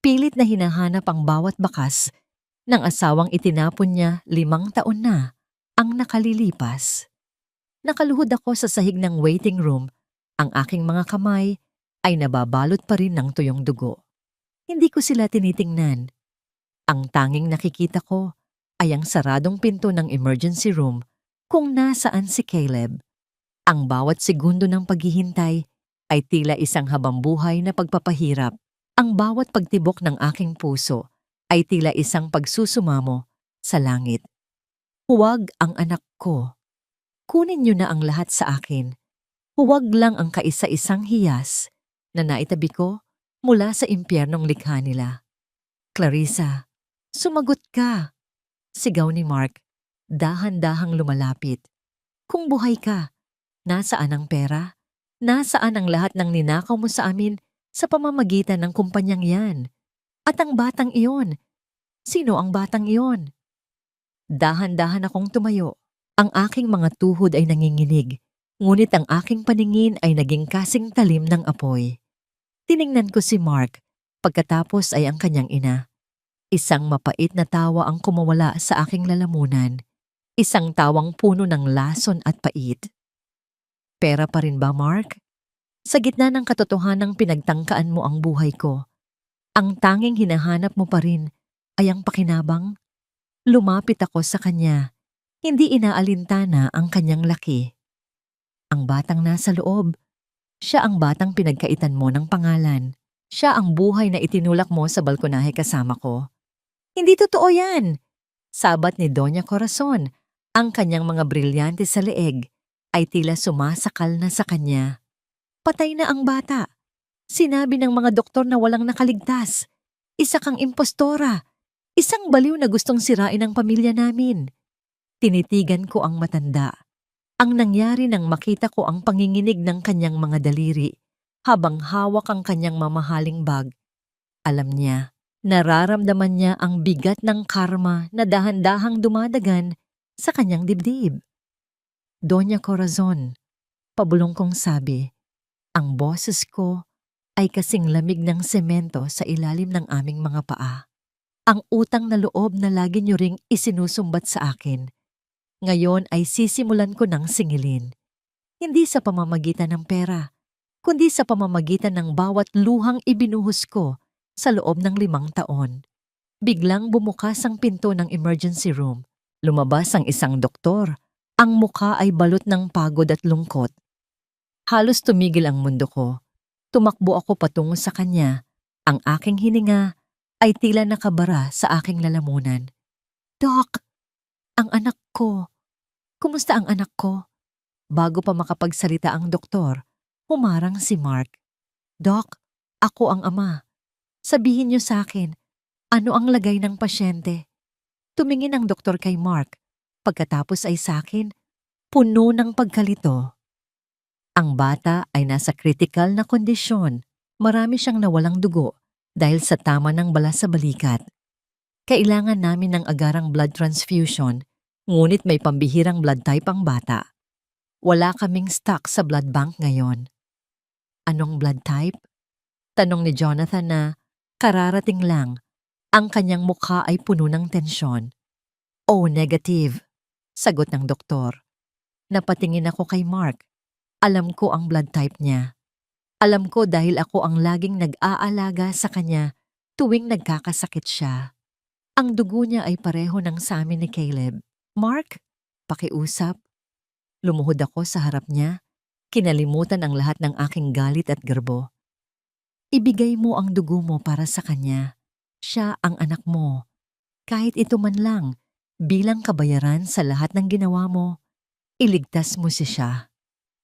Pilit na hinahanap ang bawat bakas ng asawang itinapon niya 5 taon na ang nakalilipas. Nakaluhod ako sa sahig ng waiting room. Ang aking mga kamay ay nababalot pa rin ng tuyong dugo. Hindi ko sila tinitingnan. Ang tanging nakikita ko ay ang saradong pinto ng emergency room kung nasaan si Caleb. Ang bawat segundo ng paghihintay ay tila isang habambuhay na pagpapahirap. Ang bawat pagtibok ng aking puso ay tila isang pagsusumamo sa langit. Huwag ang anak ko. Kunin niyo na ang lahat sa akin. Huwag lang ang kaisa-isang hiyas na naitabi ko mula sa impyernong likha nila. Clarissa, sumagot ka. Sigaw ni Mark, dahan-dahang lumalapit. Kung buhay ka, nasaan ang pera? Nasaan ang lahat ng ninakaw mo sa amin sa pamamagitan ng kumpanyang yan? At ang batang iyon? Sino ang batang iyon? Dahan-dahan akong tumayo. Ang aking mga tuhod ay nanginginig, ngunit ang aking paningin ay naging kasing talim ng apoy. Tiningnan ko si Mark, pagkatapos ay ang kanyang ina. Isang mapait na tawa ang kumawala sa aking lalamunan. Isang tawang puno ng lason at pait. Pera pa rin ba, Mark? Sa gitna ng katotohanang pinagtangkaan mo ang buhay ko, ang tanging hinahanap mo pa rin ay ang pakinabang? Lumapit ako sa kanya. Hindi inaalintana ang kanyang laki. Ang batang nasa loob. Siya ang batang pinagkaitan mo ng pangalan. Siya ang buhay na itinulak mo sa balkonahe kasama ko. Hindi totoo yan! Sabat ni Doña Corazon. Ang kanyang mga brilyante sa leeg ay tila sumasakal na sa kanya. Patay na ang bata. Sinabi ng mga doktor na walang nakaligtas. Isa kang impostora. Isang baliw na gustong sirain ang pamilya namin. Tinitigan ko ang matanda. Ang nangyari nang makita ko ang panginginig ng kanyang mga daliri habang hawak ang kanyang mamahaling bag. Alam niya, nararamdaman niya ang bigat ng karma na dahan-dahang dumadagan sa kanyang dibdib. Doña Corazon, pabulong kong sabi, ang boses ko ay kasing lamig ng semento sa ilalim ng aming mga paa. Ang utang na loob na lagi niyo ring isinusumbat sa akin. Ngayon ay sisimulan ko ng singilin. Hindi sa pamamagitan ng pera, kundi sa pamamagitan ng bawat luhang ibinuhos ko sa loob ng 5 taon. Biglang bumukas ang pinto ng emergency room. Lumabas ang isang doktor. Ang mukha ay balot ng pagod at lungkot. Halos tumigil ang mundo ko. Tumakbo ako patungo sa kanya. Ang aking hininga ay tila nakabara sa aking lalamunan. Doc! Ang anak ko. Kumusta ang anak ko? Bago pa makapagsalita ang doktor, humarang si Mark. Doc, ako ang ama. Sabihin niyo sa akin, ano ang lagay ng pasyente? Tumingin ang doktor kay Mark. Pagkatapos ay sa akin, puno ng pagkalito. Ang bata ay nasa critical na kondisyon. Marami siyang nawalang dugo dahil sa tama ng balas sa balikat. Kailangan namin ng agarang blood transfusion, ngunit may pambihirang blood type ang bata. Wala kaming stock sa blood bank ngayon. Anong blood type? Tanong ni Jonathan na kararating lang. Ang kanyang mukha ay puno ng tensyon. Oh, negative, sagot ng doktor. Napatingin ako kay Mark. Alam ko ang blood type niya. Alam ko dahil ako ang laging nag-aalaga sa kanya tuwing nagkakasakit siya. Ang dugo niya ay pareho ng sa amin ni Caleb. Mark, pakiusap. Lumuhod ako sa harap niya. Kinalimutan ang lahat ng aking galit at garbo. Ibigay mo ang dugo mo para sa kanya. Siya ang anak mo. Kahit ito man lang, bilang kabayaran sa lahat ng ginawa mo, iligtas mo siya.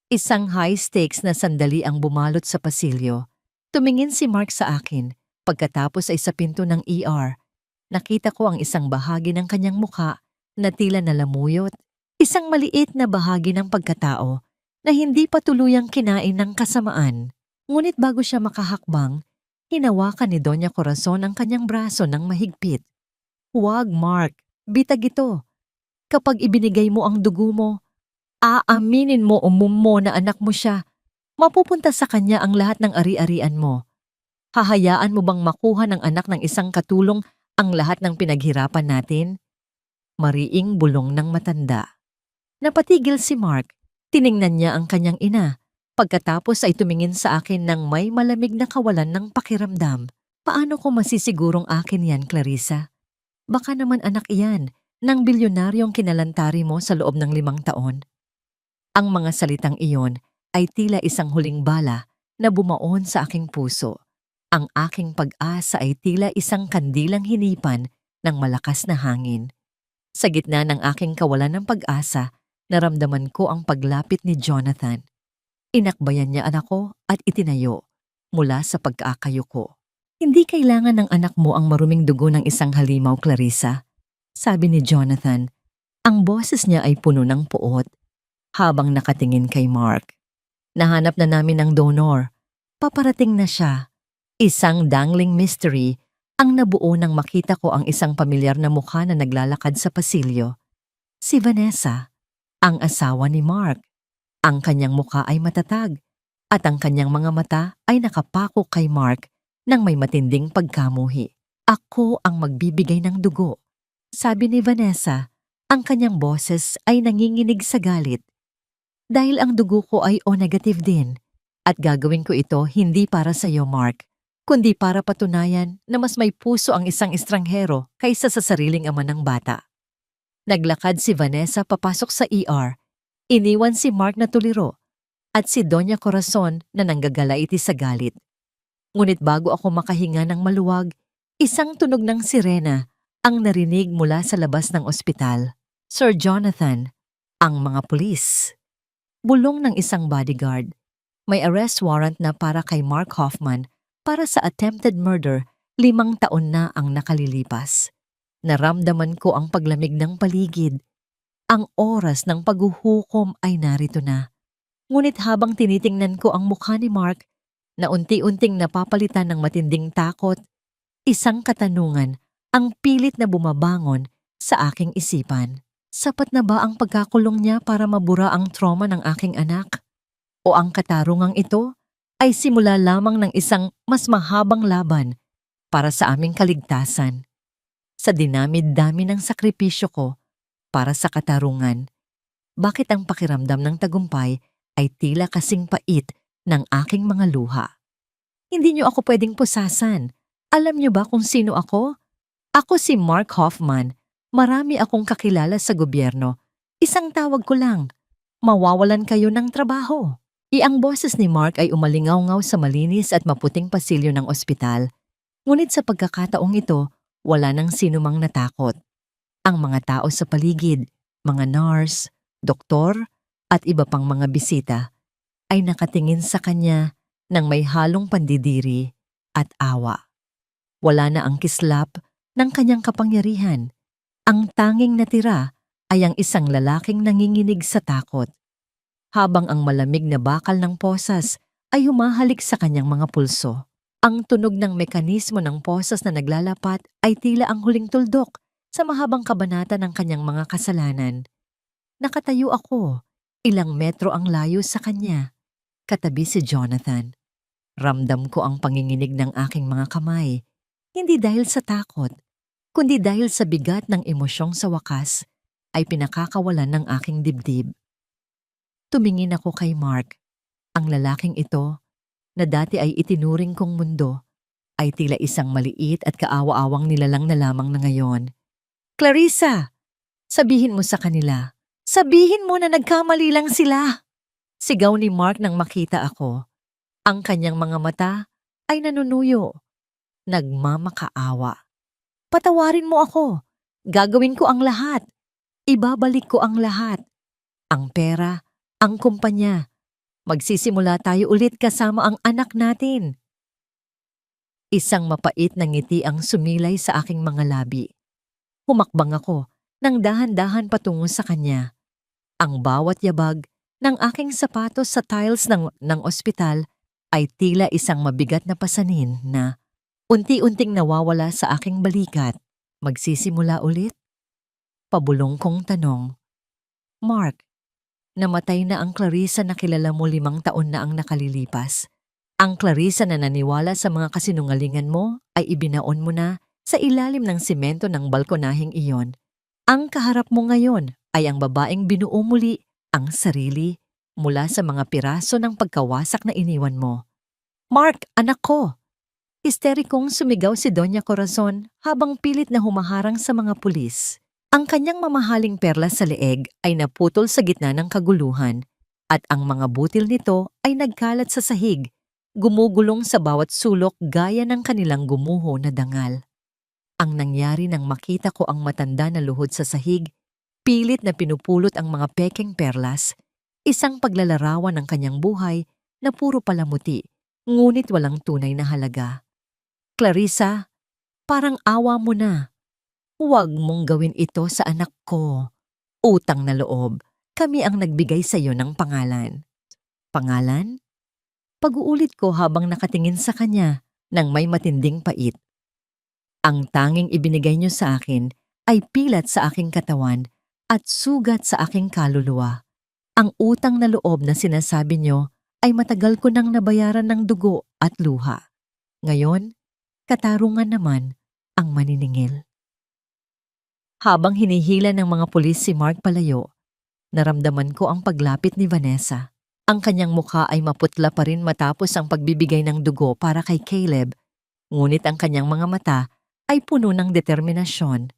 Isang high-stakes na sandali ang bumalot sa pasilyo. Tumingin si Mark sa akin. Pagkatapos ay sa pinto ng ER. Nakita ko ang isang bahagi ng kanyang mukha na tila nalamuyot. Isang maliit na bahagi ng pagkatao na hindi pa tuluyang kinain ng kasamaan. Ngunit bago siya makahakbang, hinawakan ni Doña Corazon ang kanyang braso ng mahigpit. "Huwag, Mark. Bitag ito. Kapag ibinigay mo ang dugo mo, aaminin mo o mo na anak mo siya. Mapupunta sa kanya ang lahat ng ari-arian mo. Hahayaan mo bang makuha ng anak ng isang katulong ang lahat ng pinaghirapan natin?" Mariing bulong ng matanda. Napatigil si Mark. Tiningnan niya ang kanyang ina. Pagkatapos ay tumingin sa akin ng may malamig na kawalan ng pakiramdam. "Paano ko masisigurong akin yan, Clarissa? Baka naman anak iyan ng bilyonaryong kinalantari mo sa loob ng 5 taon. Ang mga salitang iyon ay tila isang huling bala na bumaon sa aking puso. Ang aking pag-asa ay tila isang kandilang hinipan ng malakas na hangin. Sa gitna ng aking kawalan ng pag-asa, naramdaman ko ang paglapit ni Jonathan. Inakbayan niya anak ko at itinayo mula sa pagkakayuko. "Hindi kailangan ng anak mo ang maruming dugo ng isang halimaw, Clarissa," sabi ni Jonathan. Ang boses niya ay puno ng puot habang nakatingin kay Mark. "Nahanap na namin ang donor. Paparating na siya." Isang dangling mystery ang nabuo nang makita ko ang isang pamilyar na mukha na naglalakad sa pasilyo. Si Vanessa, ang asawa ni Mark. Ang kanyang mukha ay matatag at ang kanyang mga mata ay nakapako kay Mark ng may matinding pagkamuhi. "Ako ang magbibigay ng dugo," sabi ni Vanessa. Ang kanyang boses ay nanginginig sa galit. "Dahil ang dugo ko ay O-negative din. At gagawin ko ito hindi para sa iyo, Mark, kundi para patunayan na mas may puso ang isang estranghero kaysa sa sariling ama ng bata." Naglakad si Vanessa papasok sa ER. Iniwan si Mark na tuliro at si Doña Corazon na nanggagalaiti sa galit. Ngunit bago ako makahinga ng maluwag, isang tunog ng sirena ang narinig mula sa labas ng ospital. "Sir Jonathan, ang mga pulis." Bulong ng isang bodyguard. May arrest warrant na para kay Mark Hoffman para sa attempted murder. 5 taon na ang nakalilipas. Naramdaman ko ang paglamig ng paligid. Ang oras ng paghuhukom ay narito na. Ngunit habang tinitingnan ko ang mukha ni Mark, na unti-unting napapalitan ng matinding takot, isang katanungan ang pilit na bumabangon sa aking isipan. Sapat na ba ang pagkakulong niya para mabura ang trauma ng aking anak? O ang katarungang ito ay simula lamang ng isang mas mahabang laban para sa aming kaligtasan? Sa dinamid-dami ng sakripisyo ko para sa katarungan, bakit ang pakiramdam ng tagumpay ay tila kasing pait ng aking mga luha? Hindi niyo ako pwedeng pusasan. Alam niyo ba kung sino ako? Ako si Mark Hoffman. Marami akong kakilala sa gobyerno. Isang tawag ko lang, mawawalan kayo ng trabaho. Ang boses ni Mark ay umalingaw-ngaw sa malinis at maputing pasilyo ng ospital. Ngunit sa pagkakataong ito, wala nang sinumang natakot. Ang mga tao sa paligid, mga nurse, doktor, at iba pang mga bisita ay nakatingin sa kanya ng may halong pandidiri at awa. Wala na ang kislap ng kanyang kapangyarihan. Ang tanging natira ay ang isang lalaking nanginginig sa takot, habang ang malamig na bakal ng posas ay humahalik sa kanyang mga pulso. Ang tunog ng mekanismo ng posas na naglalapat ay tila ang huling tuldok sa mahabang kabanata ng kanyang mga kasalanan. Nakatayo ako, ilang metro ang layo sa kanya, katabi si Jonathan. Ramdam ko ang panginginig ng aking mga kamay, hindi dahil sa takot, kundi dahil sa bigat ng emosyong sa wakas ay pinakakawalan ng aking dibdib. Tumingin ako kay Mark. Ang lalaking ito, na dati ay itinuring kong mundo, ay tila isang maliit at kaawa-awang nilalang na lamang na ngayon. "Clarissa, sabihin mo sa kanila. Sabihin mo na nagkamali lang sila!" Sigaw ni Mark nang makita ako. Ang kanyang mga mata ay nanunuyo, nagmamakaawa. "Patawarin mo ako. Gagawin ko ang lahat. Ibabalik ko ang lahat. Ang pera, ang kumpanya. Magsisimula tayo ulit kasama ang anak natin." Isang mapait na ngiti ang sumilay sa aking mga labi. Humakbang ako nang dahan-dahan patungo sa kanya. Ang bawat yabag ng aking sapatos sa tiles ng ospital ay tila isang mabigat na pasanin na unti-unting nawawala sa aking balikat. Magsisimula ulit? Pabulong kong tanong. Mark, namatay na ang Clarissa na kilala mo 5 taon na ang nakalilipas. Ang Clarissa na naniwala sa mga kasinungalingan mo ay ibinaon mo na sa ilalim ng simento ng balkonaheng iyon. Ang kaharap mo ngayon ay ang babaeng binuo muli ang sarili mula sa mga piraso ng pagkawasak na iniwan mo. Mark, anak ko! Histerikong sumigaw si Doña Corazon habang pilit na humaharang sa mga pulis. Ang kanyang mamahaling perlas sa leeg ay naputol sa gitna ng kaguluhan at ang mga butil nito ay nagkalat sa sahig, gumugulong sa bawat sulok gaya ng kanilang gumuho na dangal. Ang nangyari nang makita ko ang matanda na luhod sa sahig, pilit na pinupulot ang mga pekeng perlas, isang paglalarawan ng kanyang buhay na puro palamuti, ngunit walang tunay na halaga. Clarissa, parang awa mo na. Huwag mong gawin ito sa anak ko. Utang na loob, kami ang nagbigay sa iyo ng pangalan. Pangalan? Pag-uulit ko habang nakatingin sa kanya nang may matinding pait. Ang tanging ibinigay niyo sa akin ay pilat sa aking katawan at sugat sa aking kaluluwa. Ang utang na loob na sinasabi niyo ay matagal ko nang nabayaran ng dugo at luha. Ngayon, katarungan naman ang maniningil. Habang hinihila ng mga pulis si Mark palayo, naramdaman ko ang paglapit ni Vanessa. Ang kanyang mukha ay maputla pa rin matapos ang pagbibigay ng dugo para kay Caleb, ngunit ang kanyang mga mata ay puno ng determinasyon.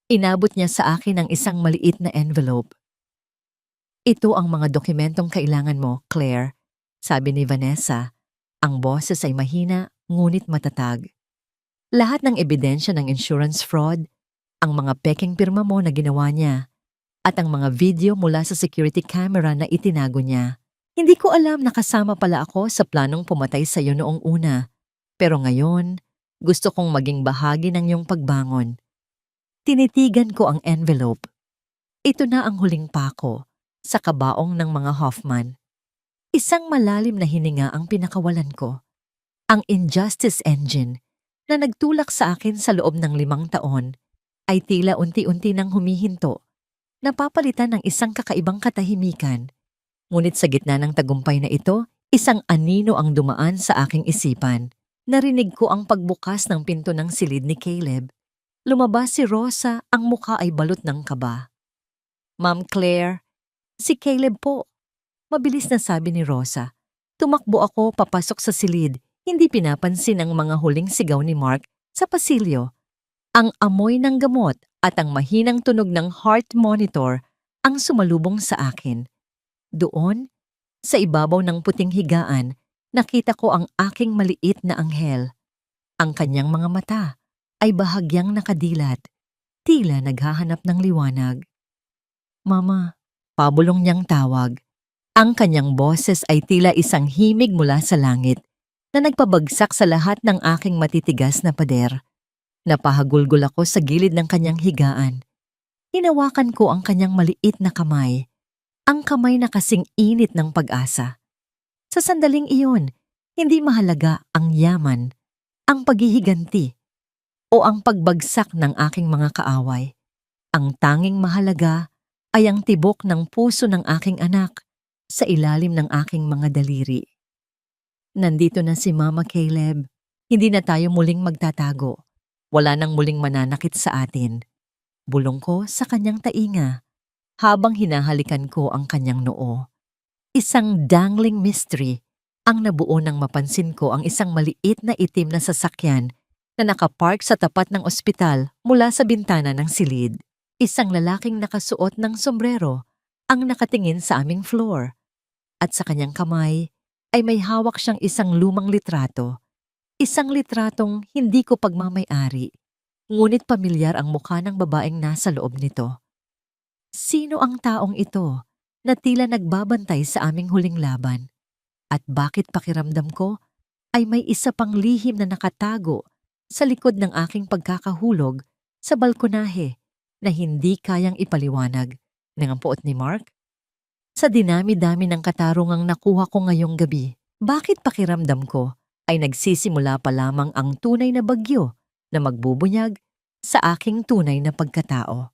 Inabot niya sa akin ang isang maliit na envelope. Ito ang mga dokumentong kailangan mo, Claire, sabi ni Vanessa. Ang boses ay mahina ngunit matatag. Lahat ng ebidensya ng insurance fraud, ang mga peking pirma mo na ginawa niya, at ang mga video mula sa security camera na itinago niya. Hindi ko alam na kasama pala ako sa planong pumatay sa iyo noong una. Pero ngayon, gusto kong maging bahagi ng iyong pagbangon. Tinitigan ko ang envelope. Ito na ang huling pako sa kabaong ng mga Hoffman. Isang malalim na hininga ang pinakawalan ko. Ang injustice engine na nagtulak sa akin sa loob ng 5 taon ay tila unti-unti nang humihinto, napapalitan ng isang kakaibang katahimikan. Ngunit sa gitna ng tagumpay na ito, isang anino ang dumaan sa aking isipan. Narinig ko ang pagbukas ng pinto ng silid ni Caleb. Lumabas si Rosa, ang mukha ay balot ng kaba. Ma'am Claire, si Caleb po. Mabilis na sabi ni Rosa. Tumakbo ako papasok sa silid, hindi pinapansin ang mga huling sigaw ni Mark sa pasilyo. Ang amoy ng gamot at ang mahinang tunog ng heart monitor ang sumalubong sa akin. Doon, sa ibabaw ng puting higaan, nakita ko ang aking maliit na anghel. Ang kanyang mga mata ay bahagyang nakadilat, tila naghahanap ng liwanag. Mama, pabulong niyang tawag. Ang kanyang boses ay tila isang himig mula sa langit na nagpabagsak sa lahat ng aking matitigas na pader. Napahagulgol ako sa gilid ng kanyang higaan. Hinawakan ko ang kanyang maliit na kamay, ang kamay na kasing init ng pag-asa. Sa sandaling iyon, hindi mahalaga ang yaman, ang paghihiganti, o ang pagbagsak ng aking mga kaaway. Ang tanging mahalaga ay ang tibok ng puso ng aking anak sa ilalim ng aking mga daliri. Nandito na si Mama Caleb. Hindi na tayo muling magtatago. Wala nang muling mananakit sa atin. Bulong ko sa kanyang tainga habang hinahalikan ko ang kanyang noo. Isang dangling mystery ang nabuo nang mapansin ko ang isang maliit na itim na sasakyan na nakapark sa tapat ng ospital mula sa bintana ng silid. Isang lalaking nakasuot ng sombrero ang nakatingin sa aming floor. At sa kanyang kamay ay may hawak siyang isang lumang litrato. Isang litratong hindi ko pagmamay-ari, ngunit pamilyar ang mukha ng babaeng nasa loob nito. Sino ang taong ito na tila nagbabantay sa aming huling laban? At bakit pakiramdam ko ay may isa pang lihim na nakatago sa likod ng aking pagkakahulog sa balkonahe na hindi kayang ipaliwanag ng ang puot ni Mark? Sa dinami-dami ng katarungang nakuha ko ngayong gabi, bakit pakiramdam ko ay nagsisimula pa lamang ang tunay na bagyo na magbubunyag sa aking tunay na pagkatao?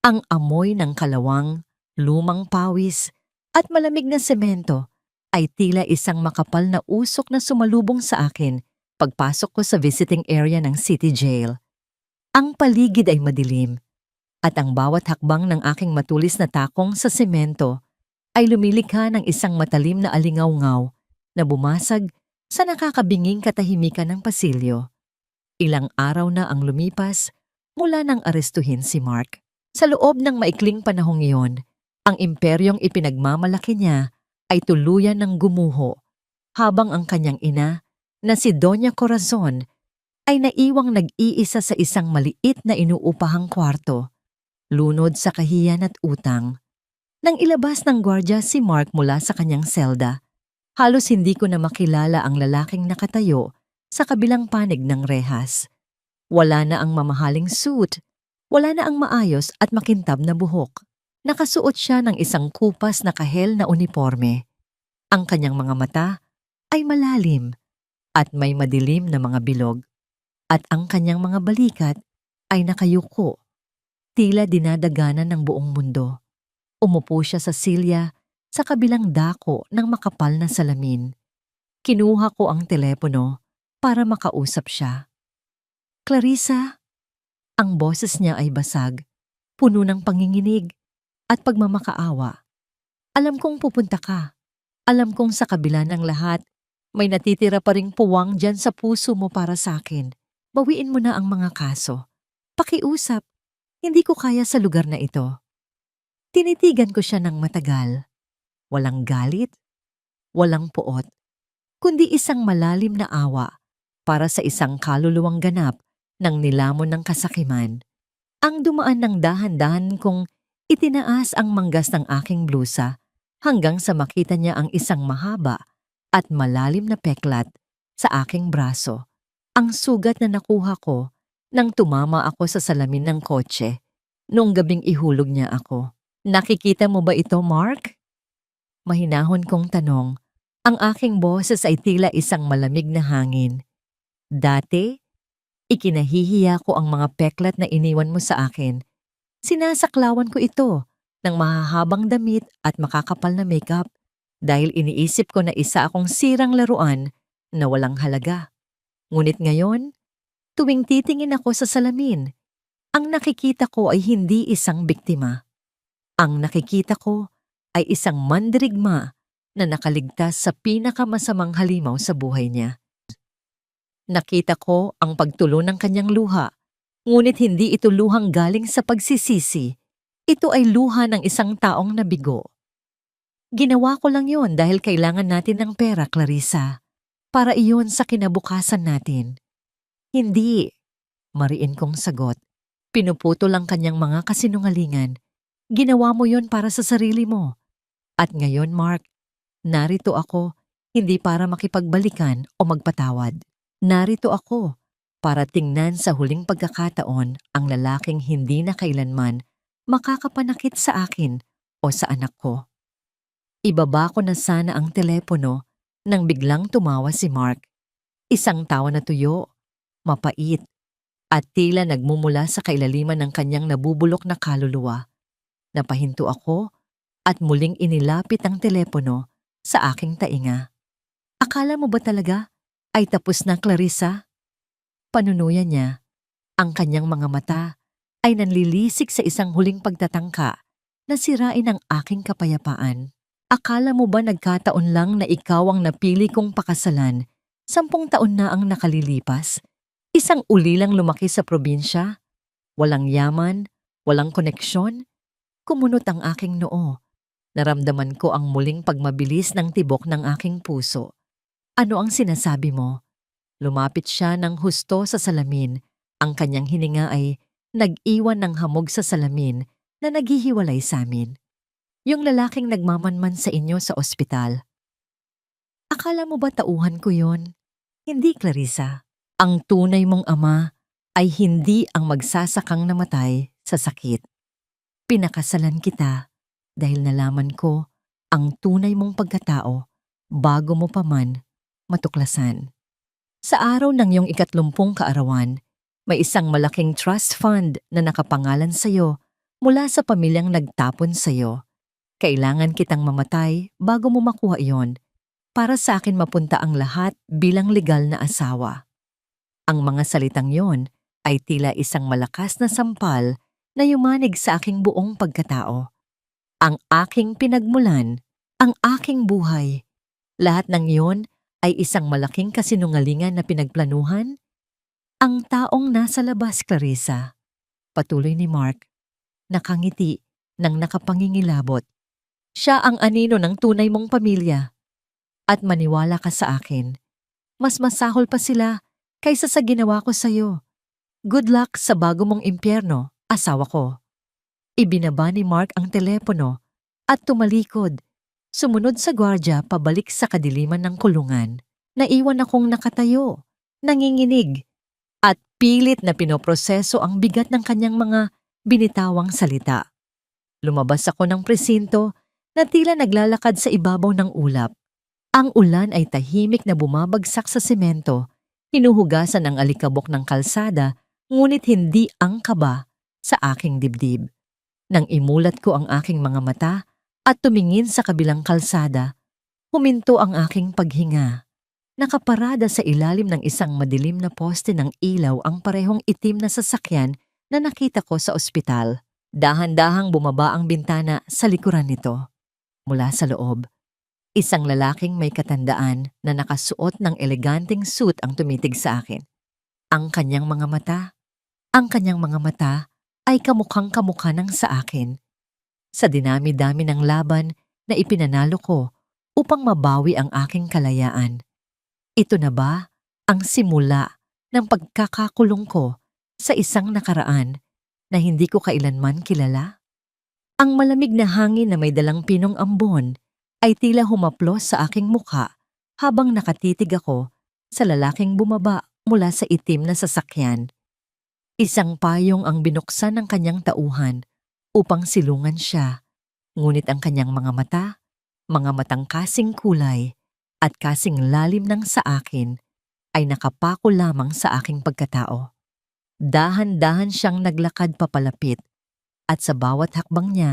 Ang amoy ng kalawang, lumang pawis at malamig na semento ay tila isang makapal na usok na sumalubong sa akin pagpasok ko sa visiting area ng City Jail. Ang paligid ay madilim at ang bawat hakbang ng aking matulis na takong sa semento ay lumilikha ng isang matalim na alingaw-ngaw na bumasag sa nakakabinging katahimikan ng pasilyo. Ilang araw na ang lumipas mula nang arestuhin si Mark. Sa loob ng maikling panahong iyon, ang imperyong ipinagmamalaki niya ay tuluyan ng gumuho habang ang kanyang ina na si Doña Corazon ay naiwang nag-iisa sa isang maliit na inuupahang kwarto, lunod sa kahiyan at utang. Nang ilabas ng gwardya si Mark mula sa kanyang selda, halos hindi ko na makilala ang lalaking nakatayo sa kabilang panig ng rehas. Wala na ang mamahaling suit, wala na ang maayos at makintab na buhok. Nakasuot siya ng isang kupas na kahel na uniforme. Ang kanyang mga mata ay malalim at may madilim na mga bilog. At ang kanyang mga balikat ay nakayuko, tila dinadaganan ng buong mundo. Umupo siya sa silya sa kabilang dako ng makapal na salamin. Kinuha ko ang telepono para makausap siya. "Clarissa?" Ang boses niya ay basag, puno ng panginginig at pagmamakaawa. "Alam kong pupunta ka. Alam kong sa kabila ng lahat, may natitira pa ring puwang dyan sa puso mo para sa akin. Bawiin mo na ang mga kaso. Pakiusap, hindi ko kaya sa lugar na ito." Tinitigan ko siya ng matagal. Walang galit, walang puot, kundi isang malalim na awa para sa isang kaluluwang ganap ng nilamon ng kasakiman. Ang dumaan ng dahan-dahan kong itinaas ang manggas ng aking blusa hanggang sa makita niya ang isang mahaba at malalim na peklat sa aking braso. Ang sugat na nakuha ko nang tumama ako sa salamin ng kotse noong gabing ihulog niya ako. "Nakikita mo ba ito, Mark?" Mahinahon kong tanong. Ang aking boses ay tila isang malamig na hangin. Dati, ikinahihiya ko ang mga peklat na iniwan mo sa akin. Sinasaklawan ko ito ng mahahabang damit at makakapal na makeup dahil iniisip ko na isa akong sirang laruan na walang halaga. Ngunit ngayon, tuwing titingin ako sa salamin, ang nakikita ko ay hindi isang biktima. Ang nakikita ko ay isang mandirigma na nakaligtas sa pinakamasamang halimaw sa buhay niya. Nakita ko ang pagtulo ng kanyang luha, ngunit hindi ito luhang galing sa pagsisisi. Ito ay luha ng isang taong nabigo. Ginawa ko lang yon dahil kailangan natin ng pera, Clarissa. Para iyon sa kinabukasan natin. Hindi, mariin kong sagot. Pinuputol ang kanyang mga kasinungalingan. Ginawa mo yon para sa sarili mo. At ngayon, Mark, narito ako hindi para makipagbalikan o magpatawad. Narito ako para tingnan sa huling pagkakataon ang lalaking hindi na kailanman makakapanakit sa akin o sa anak ko. Ibaba ko na sana ang telepono nang biglang tumawa si Mark. Isang tawa na tuyo, mapait, at tila nagmumula sa kailaliman ng kanyang nabubulok na kaluluwa. Napahinto ako at muling inilapit ang telepono sa aking tainga. "Akala mo ba talaga ay tapos na, Clarissa?" Panunuyan niya. Ang kanyang mga mata ay nanlilisik sa isang huling pagtatangka na sirain ang aking kapayapaan. "Akala mo ba nagkataon lang na ikaw ang napili kong pakasalan? 10 taon na ang nakalilipas. Isang ulilang lumaki sa probinsya. Walang yaman, walang koneksyon. Kumunot ang aking noo. Naramdaman ko ang muling pagmabilis ng tibok ng aking puso. Ano ang sinasabi mo?" Lumapit siya ng husto sa salamin. Ang kanyang hininga ay nag-iwan ng hamog sa salamin na naghihiwalay sa amin. "Yung lalaking nagmamanman sa inyo sa ospital." "Akala mo ba tauhan ko yon?" "Hindi, Clarissa. Ang tunay mong ama ay hindi ang magsasakang namatay sa sakit. Pinakasalan kita dahil nalaman ko ang tunay mong pagkatao bago mo pa man matuklasan. Sa araw ng iyong 30 kaarawan, may isang malaking trust fund na nakapangalan sa iyo mula sa pamilyang nagtapon sa iyo. Kailangan kitang mamatay bago mo makuha iyon para sa akin mapunta ang lahat bilang legal na asawa. Ang mga salitang yon ay tila isang malakas na sampal na yumanig sa aking buong pagkatao. Ang aking pinagmulan, ang aking buhay, lahat ng iyon ay isang malaking kasinungalingan na pinagplanuhan? Ang taong nasa labas, Clarissa, patuloy ni Mark, nakangiti ng nakapangingilabot. Siya ang anino ng tunay mong pamilya. At maniwala ka sa akin, mas masahol pa sila kaysa sa ginawa ko sa'yo. Good luck sa bago mong impyerno, asawa ko. Ibinaba ni Mark ang telepono at tumalikod. Sumunod sa gwardya pabalik sa kadiliman ng kulungan. Naiwan akong nakatayo, nanginginig, at pilit na pinoproseso ang bigat ng kanyang mga binitawang salita. Lumabas ako ng presinto na tila naglalakad sa ibabaw ng ulap. Ang ulan ay tahimik na bumabagsak sa semento, hinuhugasan ang alikabok ng kalsada, ngunit hindi ang kaba sa aking dibdib. Nang imulat ko ang aking mga mata at tumingin sa kabilang kalsada, huminto ang aking paghinga. Nakaparada sa ilalim ng isang madilim na poste ng ilaw ang parehong itim na sasakyan na nakita ko sa ospital. Dahan-dahang bumaba ang bintana sa likuran nito. Mula sa loob, isang lalaking may katandaan na nakasuot ng eleganteng suit ang tumitig sa akin. Ang kanyang mga mata ay kamukhang-kamukha ng sa akin. Sa dinami-dami ng laban na ipinanalo ko upang mabawi ang aking kalayaan. Ito na ba ang simula ng pagkakakulong ko sa isang nakaraan na hindi ko kailanman kilala? Ang malamig na hangin na may dalang pinong ambon ay tila humaplos sa aking mukha habang nakatitig ako sa lalaking bumaba mula sa itim na sasakyan. Isang payong ang binuksan ng kanyang tauhan upang silungan siya, ngunit ang kanyang mga matang kasing kulay at kasing lalim ng sa akin ay nakapako lamang sa aking pagkatao. Dahan-dahan siyang naglakad papalapit at sa bawat hakbang niya,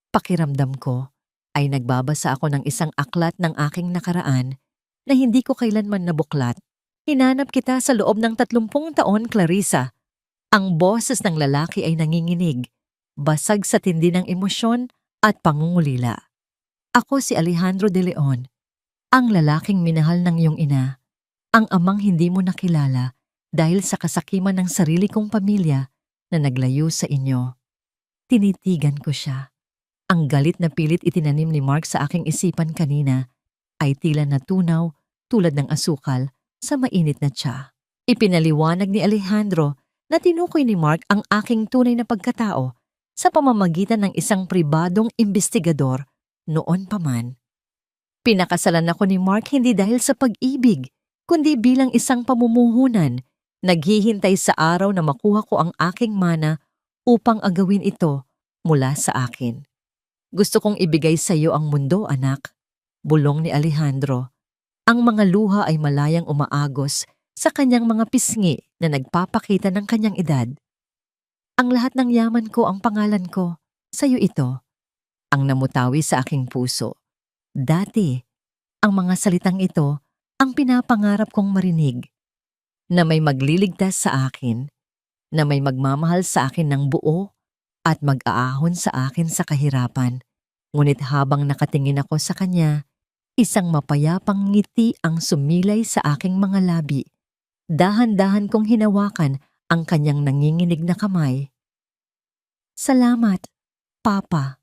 pakiramdam ko ay nagbabasa ako ng isang aklat ng aking nakaraan na hindi ko kailanman nabuklat. Hinanap kita sa loob ng 30 taon, Clarissa. Ang boses ng lalaki ay nanginginig, basag sa tindi ng emosyon at pangungulila. Ako si Alejandro de Leon, ang lalaking minahal ng iyong ina, ang amang hindi mo nakilala dahil sa kasakiman ng sarili kong pamilya na naglayo sa inyo. Tinitigan ko siya. Ang galit na pilit itinanim ni Mark sa aking isipan kanina ay tila natunaw tulad ng asukal sa mainit na tsa. Ipinaliwanag ni Alejandro na tinukoy ni Mark ang aking tunay na pagkatao sa pamamagitan ng isang pribadong imbestigador noon pa man. Pinakasalan ako ni Mark hindi dahil sa pag-ibig, kundi bilang isang pamumuhunan, naghihintay sa araw na makuha ko ang aking mana upang agawin ito mula sa akin. Gusto kong ibigay sa iyo ang mundo, anak, bulong ni Alejandro. Ang mga luha ay malayang umaagos sa kanyang mga pisngi na nagpapakita ng kanyang edad. Ang lahat ng yaman ko ang pangalan ko, sa iyo ito, ang namutawi sa aking puso. Dati, ang mga salitang ito ang pinapangarap kong marinig, na may magliligtas sa akin, na may magmamahal sa akin ng buo at mag-aahon sa akin sa kahirapan. Ngunit habang nakatingin ako sa kanya, isang mapayapang ngiti ang sumilay sa aking mga labi. Dahan-dahan kong hinawakan ang kanyang nanginginig na kamay. Salamat, Papa.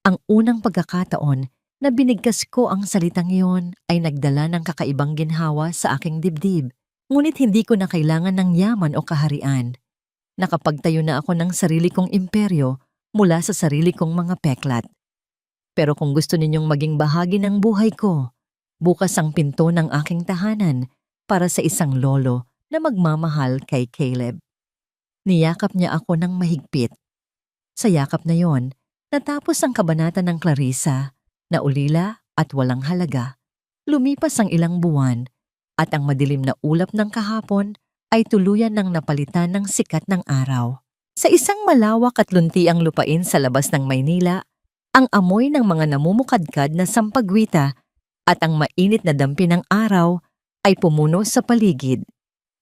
Ang unang pagkakataon na binigkas ko ang salitang iyon ay nagdala ng kakaibang ginhawa sa aking dibdib. Ngunit hindi ko na kailangan ng yaman o kaharian. Nakapagtayo na ako ng sarili kong imperyo mula sa sarili kong mga peklat. Pero kung gusto ninyong maging bahagi ng buhay ko, bukas ang pinto ng aking tahanan para sa isang lolo na magmamahal kay Caleb. Niyakap niya ako ng mahigpit. Sa yakap na yon, natapos ang kabanata ng Clarissa Naulila at walang halaga. Lumipas ang ilang buwan at ang madilim na ulap ng kahapon ay tuluyan ng napalitan ng sikat ng araw. Sa isang malawak at luntiang lupain sa labas ng Maynila, ang amoy ng mga namumukadkad na sampagwita at ang mainit na dampi ng araw ay pumuno sa paligid.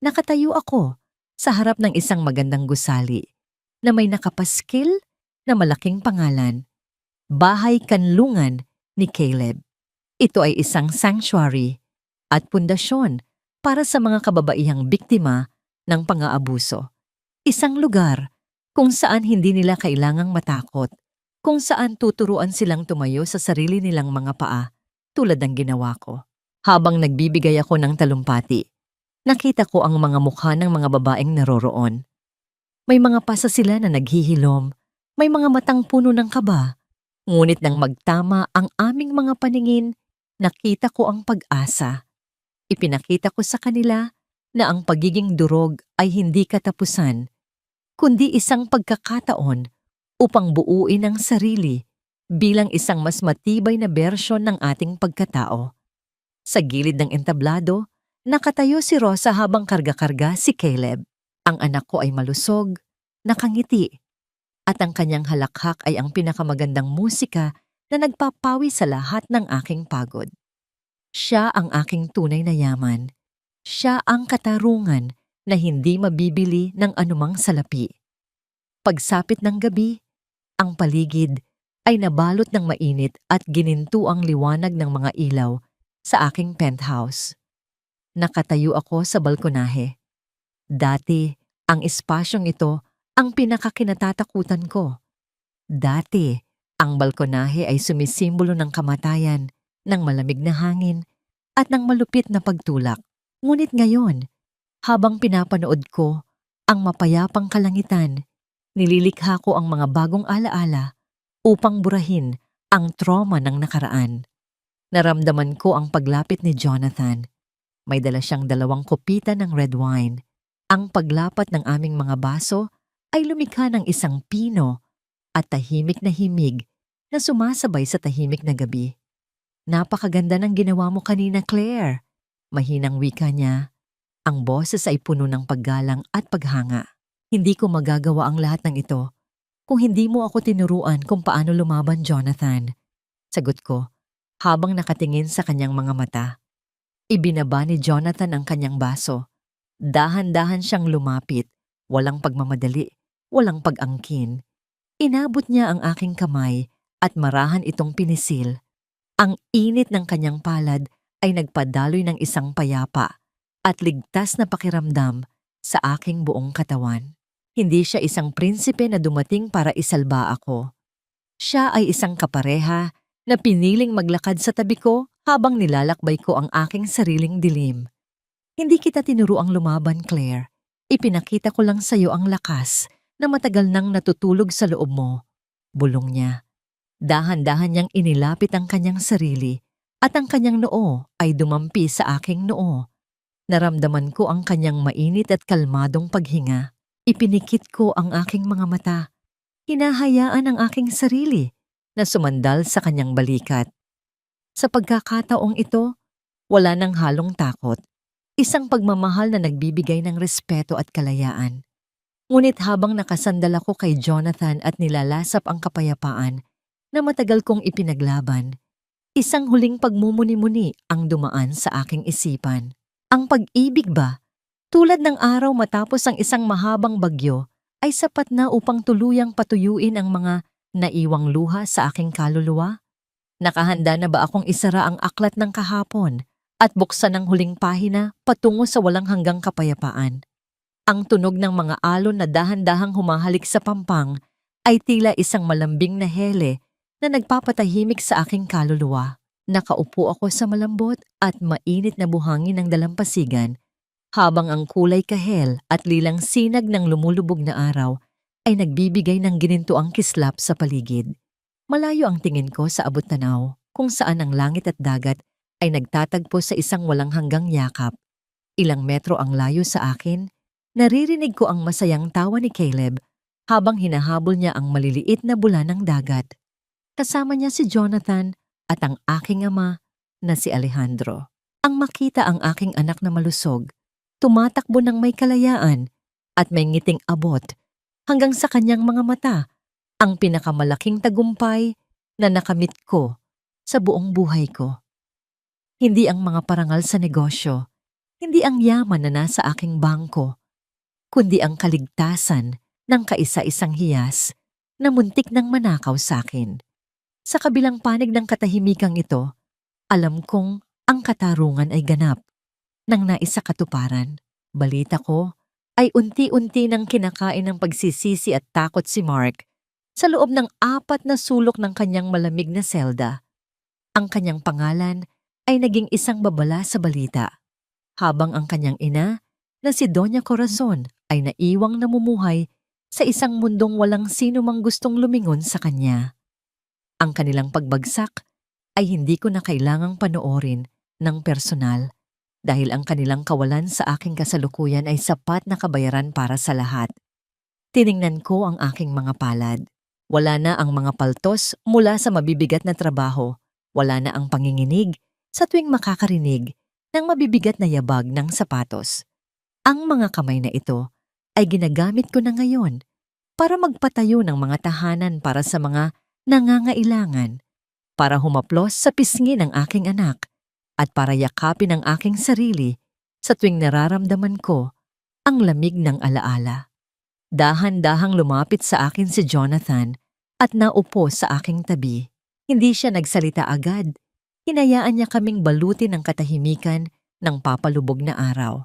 Nakatayo ako sa harap ng isang magandang gusali na may nakapaskil na malaking pangalan, Bahay Kanlungan ni Caleb. Ito ay isang sanctuary at pundasyon para sa mga kababaihang biktima ng pang-aabuso. Isang lugar kung saan hindi nila kailangang matakot, kung saan tuturuan silang tumayo sa sarili nilang mga paa tulad ng ginawa ko. Habang nagbibigay ako ng talumpati, nakita ko ang mga mukha ng mga babaeng naroroon. May mga pasa sila na naghihilom, may mga matang puno ng kaba, ngunit nang magtama ang aming mga paningin, nakita ko ang pag-asa. Ipinakita ko sa kanila na ang pagiging durog ay hindi katapusan, kundi isang pagkakataon upang buuin ang sarili bilang isang mas matibay na bersyon ng ating pagkatao. Sa gilid ng entablado, nakatayo si Rosa habang karga-karga si Caleb. Ang anak ko ay malusog, nakangiti, at ang kanyang halakhak ay ang pinakamagandang musika na nagpapawi sa lahat ng aking pagod. Siya ang aking tunay na yaman. Siya ang katarungan na hindi mabibili ng anumang salapi. Pagsapit ng gabi, ang paligid ay nabalot ng mainit at gininto ang liwanag ng mga ilaw sa aking penthouse. Nakatayo ako sa balkonahe. Dati, ang espasyong ito ang pinakakinatatakutan ko. Dati, ang balkonahe ay sumisimbolo ng kamatayan, ng malamig na hangin, at ng malupit na pagtulak. Ngunit ngayon, habang pinapanood ko ang mapayapang kalangitan, nililikha ko ang mga bagong alaala upang burahin ang trauma ng nakaraan. Naramdaman ko ang paglapit ni Jonathan. May dala siyang 2 kopita ng red wine. Ang paglapat ng aming mga baso ay lumikha ng isang pino at tahimik na himig na sumasabay sa tahimik na gabi. Napakaganda ng ginawa mo kanina, Claire. Mahinang wika niya. Ang boses ay puno ng paggalang at paghanga. Hindi ko magagawa ang lahat ng ito kung hindi mo ako tinuruan kung paano lumaban, Jonathan. Sagot ko, habang nakatingin sa kanyang mga mata. Ibinaba ni Jonathan ang kanyang baso. Dahan-dahan siyang lumapit, walang pagmamadali, walang pag-angkin. Inabot niya ang aking kamay at marahan itong pinisil. Ang init ng kanyang palad ay nagpadaloy ng isang payapa at ligtas na pakiramdam sa aking buong katawan. Hindi siya isang prinsipe na dumating para isalba ako. Siya ay isang kapareha na piniling maglakad sa tabi ko habang nilalakbay ko ang aking sariling dilim. Hindi kita tinuruang lumaban, Claire. Ipinakita ko lang sa'yo ang lakas na matagal nang natutulog sa loob mo. Bulong niya. Dahan-dahan niyang inilapit ang kanyang sarili at ang kanyang noo ay dumampi sa aking noo. Naramdaman ko ang kanyang mainit at kalmadong paghinga. Ipinikit ko ang aking mga mata. Hinahayaan ang aking sarili na sumandal sa kanyang balikat. Sa pagkakataong ito, wala nang halong takot. Isang pagmamahal na nagbibigay ng respeto at kalayaan. Ngunit habang nakasandal ako kay Jonathan at nilalasap ang kapayapaan na matagal kong ipinaglaban, isang huling pagmumuni-muni ang dumaan sa aking isipan. Ang pag-ibig ba, tulad ng araw matapos ang isang mahabang bagyo, ay sapat na upang tuluyang patuyuin ang mga naiwang luha sa aking kaluluwa? Nakahanda na ba akong isara ang aklat ng kahapon at buksan ang huling pahina patungo sa walang hanggang kapayapaan? Ang tunog ng mga alon na dahan-dahang humahalik sa pampang ay tila isang malambing na hele na nagpapatahimik sa aking kaluluwa. Nakaupo ako sa malambot at mainit na buhangin ng dalampasigan habang ang kulay kahel at lilang sinag ng lumulubog na araw ay nagbibigay ng ginintuang kislap sa paligid. Malayo ang tingin ko sa abot tanaw kung saan ang langit at dagat ay nagtatagpo sa isang walang hanggang yakap. Ilang metro ang layo sa akin, naririnig ko ang masayang tawa ni Caleb habang hinahabol niya ang maliliit na bula ng dagat. Kasama niya si Jonathan at ang aking ama na si Alejandro. Ang makita ang aking anak na malusog, tumatakbo ng may kalayaan at may ngiting abot hanggang sa kanyang mga mata, ang pinakamalaking tagumpay na nakamit ko sa buong buhay ko. Hindi ang mga parangal sa negosyo, hindi ang yaman na nasa aking bangko, kundi ang kaligtasan ng kaisa-isang hiyas na muntik nang manakaw sa akin. Sa kabilang panig ng katahimikang ito, alam kong ang katarungan ay ganap nang naisakatuparan. Balita ko ay unti-unti nang kinakain ng pagsisisi at takot si Mark sa loob ng 4 na sulok ng kanyang malamig na selda. Ang kanyang pangalan ay naging isang babala sa balita, habang ang kanyang ina na si Doña Corazon ay naiwang namumuhay sa isang mundong walang sino mang gustong lumingon sa kanya. Ang kanilang pagbagsak ay hindi ko na kailangang panoorin ng personal dahil ang kanilang kawalan sa aking kasalukuyan ay sapat na kabayaran para sa lahat. Tiningnan ko ang aking mga palad. Wala na ang mga paltos mula sa mabibigat na trabaho. Wala na ang panginginig sa tuwing makakarinig ng mabibigat na yabag ng sapatos. Ang mga kamay na ito ay ginagamit ko na ngayon para magpatayo ng mga tahanan para sa mga nangangailangan, para humaplos sa pisngi ng aking anak, at para yakapin ang aking sarili sa tuwing nararamdaman ko ang lamig ng alaala. Dahan-dahang lumapit sa akin si Jonathan at naupo sa aking tabi. Hindi siya nagsalita agad. Hinayaan niya kaming balutin ng katahimikan ng papalubog na araw.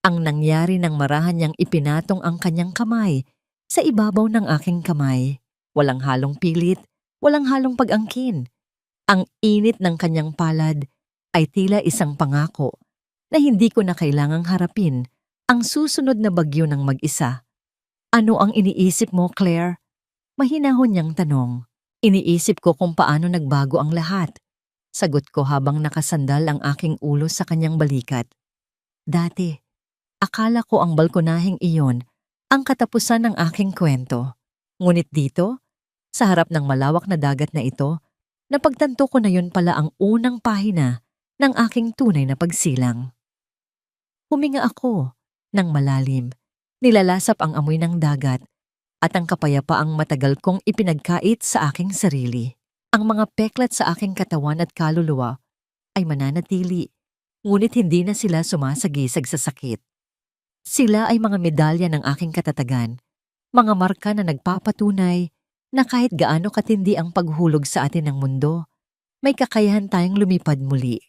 Ang nangyari nang marahan niyang ipinatong ang kanyang kamay sa ibabaw ng aking kamay. Walang halong pilit, walang halong pag-angkin. Ang init ng kanyang palad ay tila isang pangako na hindi ko na kailangang harapin ang susunod na bagyo ng mag-isa. Ano ang iniisip mo, Claire? Mahinahon niyang tanong. Iniisip ko kung paano nagbago ang lahat. Sagot ko habang nakasandal ang aking ulo sa kanyang balikat. Dati, akala ko ang balkonaheng iyon ang katapusan ng aking kwento. Ngunit dito, sa harap ng malawak na dagat na ito, napagtanto ko na yun pala ang unang pahina ng aking tunay na pagsilang. Huminga ako ng malalim, nilalasap ang amoy ng dagat at ang kapayapaang matagal kong ipinagkait sa aking sarili. Ang mga peklat sa aking katawan at kaluluwa ay mananatili, ngunit hindi na sila sumasagisag sa sakit. Sila ay mga medalya ng aking katatagan, mga marka na nagpapatunay na kahit gaano katindi ang paghulog sa atin ng mundo, may kakayahan tayong lumipad muli.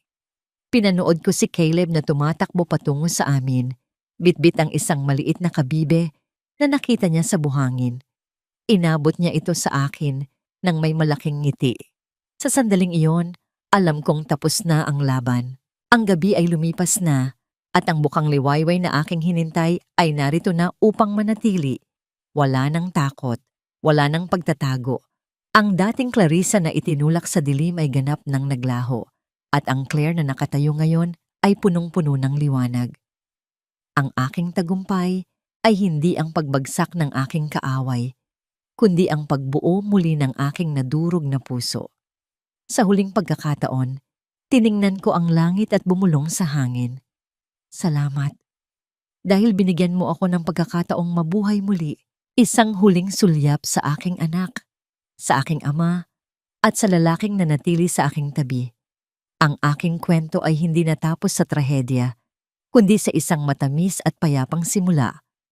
Pinanood ko si Caleb na tumatakbo patungo sa amin, bitbit ang isang maliit na kabibe na nakita niya sa buhangin. Inabot niya ito sa akin nang may malaking ngiti. Sa sandaling iyon, alam kong tapos na ang laban. Ang gabi ay lumipas na at ang bukang liwayway na aking hinintay ay narito na upang manatili. Wala nang takot, wala nang pagtatago. Ang dating Clarissa na itinulak sa dilim ay ganap nang naglaho at ang Claire na nakatayo ngayon ay punong-puno ng liwanag. Ang aking tagumpay ay hindi ang pagbagsak ng aking kaaway, kundi ang pagbuo muli ng aking nadurog na puso. Sa huling pagkakataon, tiningnan ko ang langit at bumulong sa hangin. Salamat. Dahil binigyan mo ako ng pagkakataong mabuhay muli, isang huling sulyap sa aking anak, sa aking ama, at sa lalaking nanatili sa aking tabi. Ang aking kwento ay hindi natapos sa trahedya, kundi sa isang matamis at payapang simula.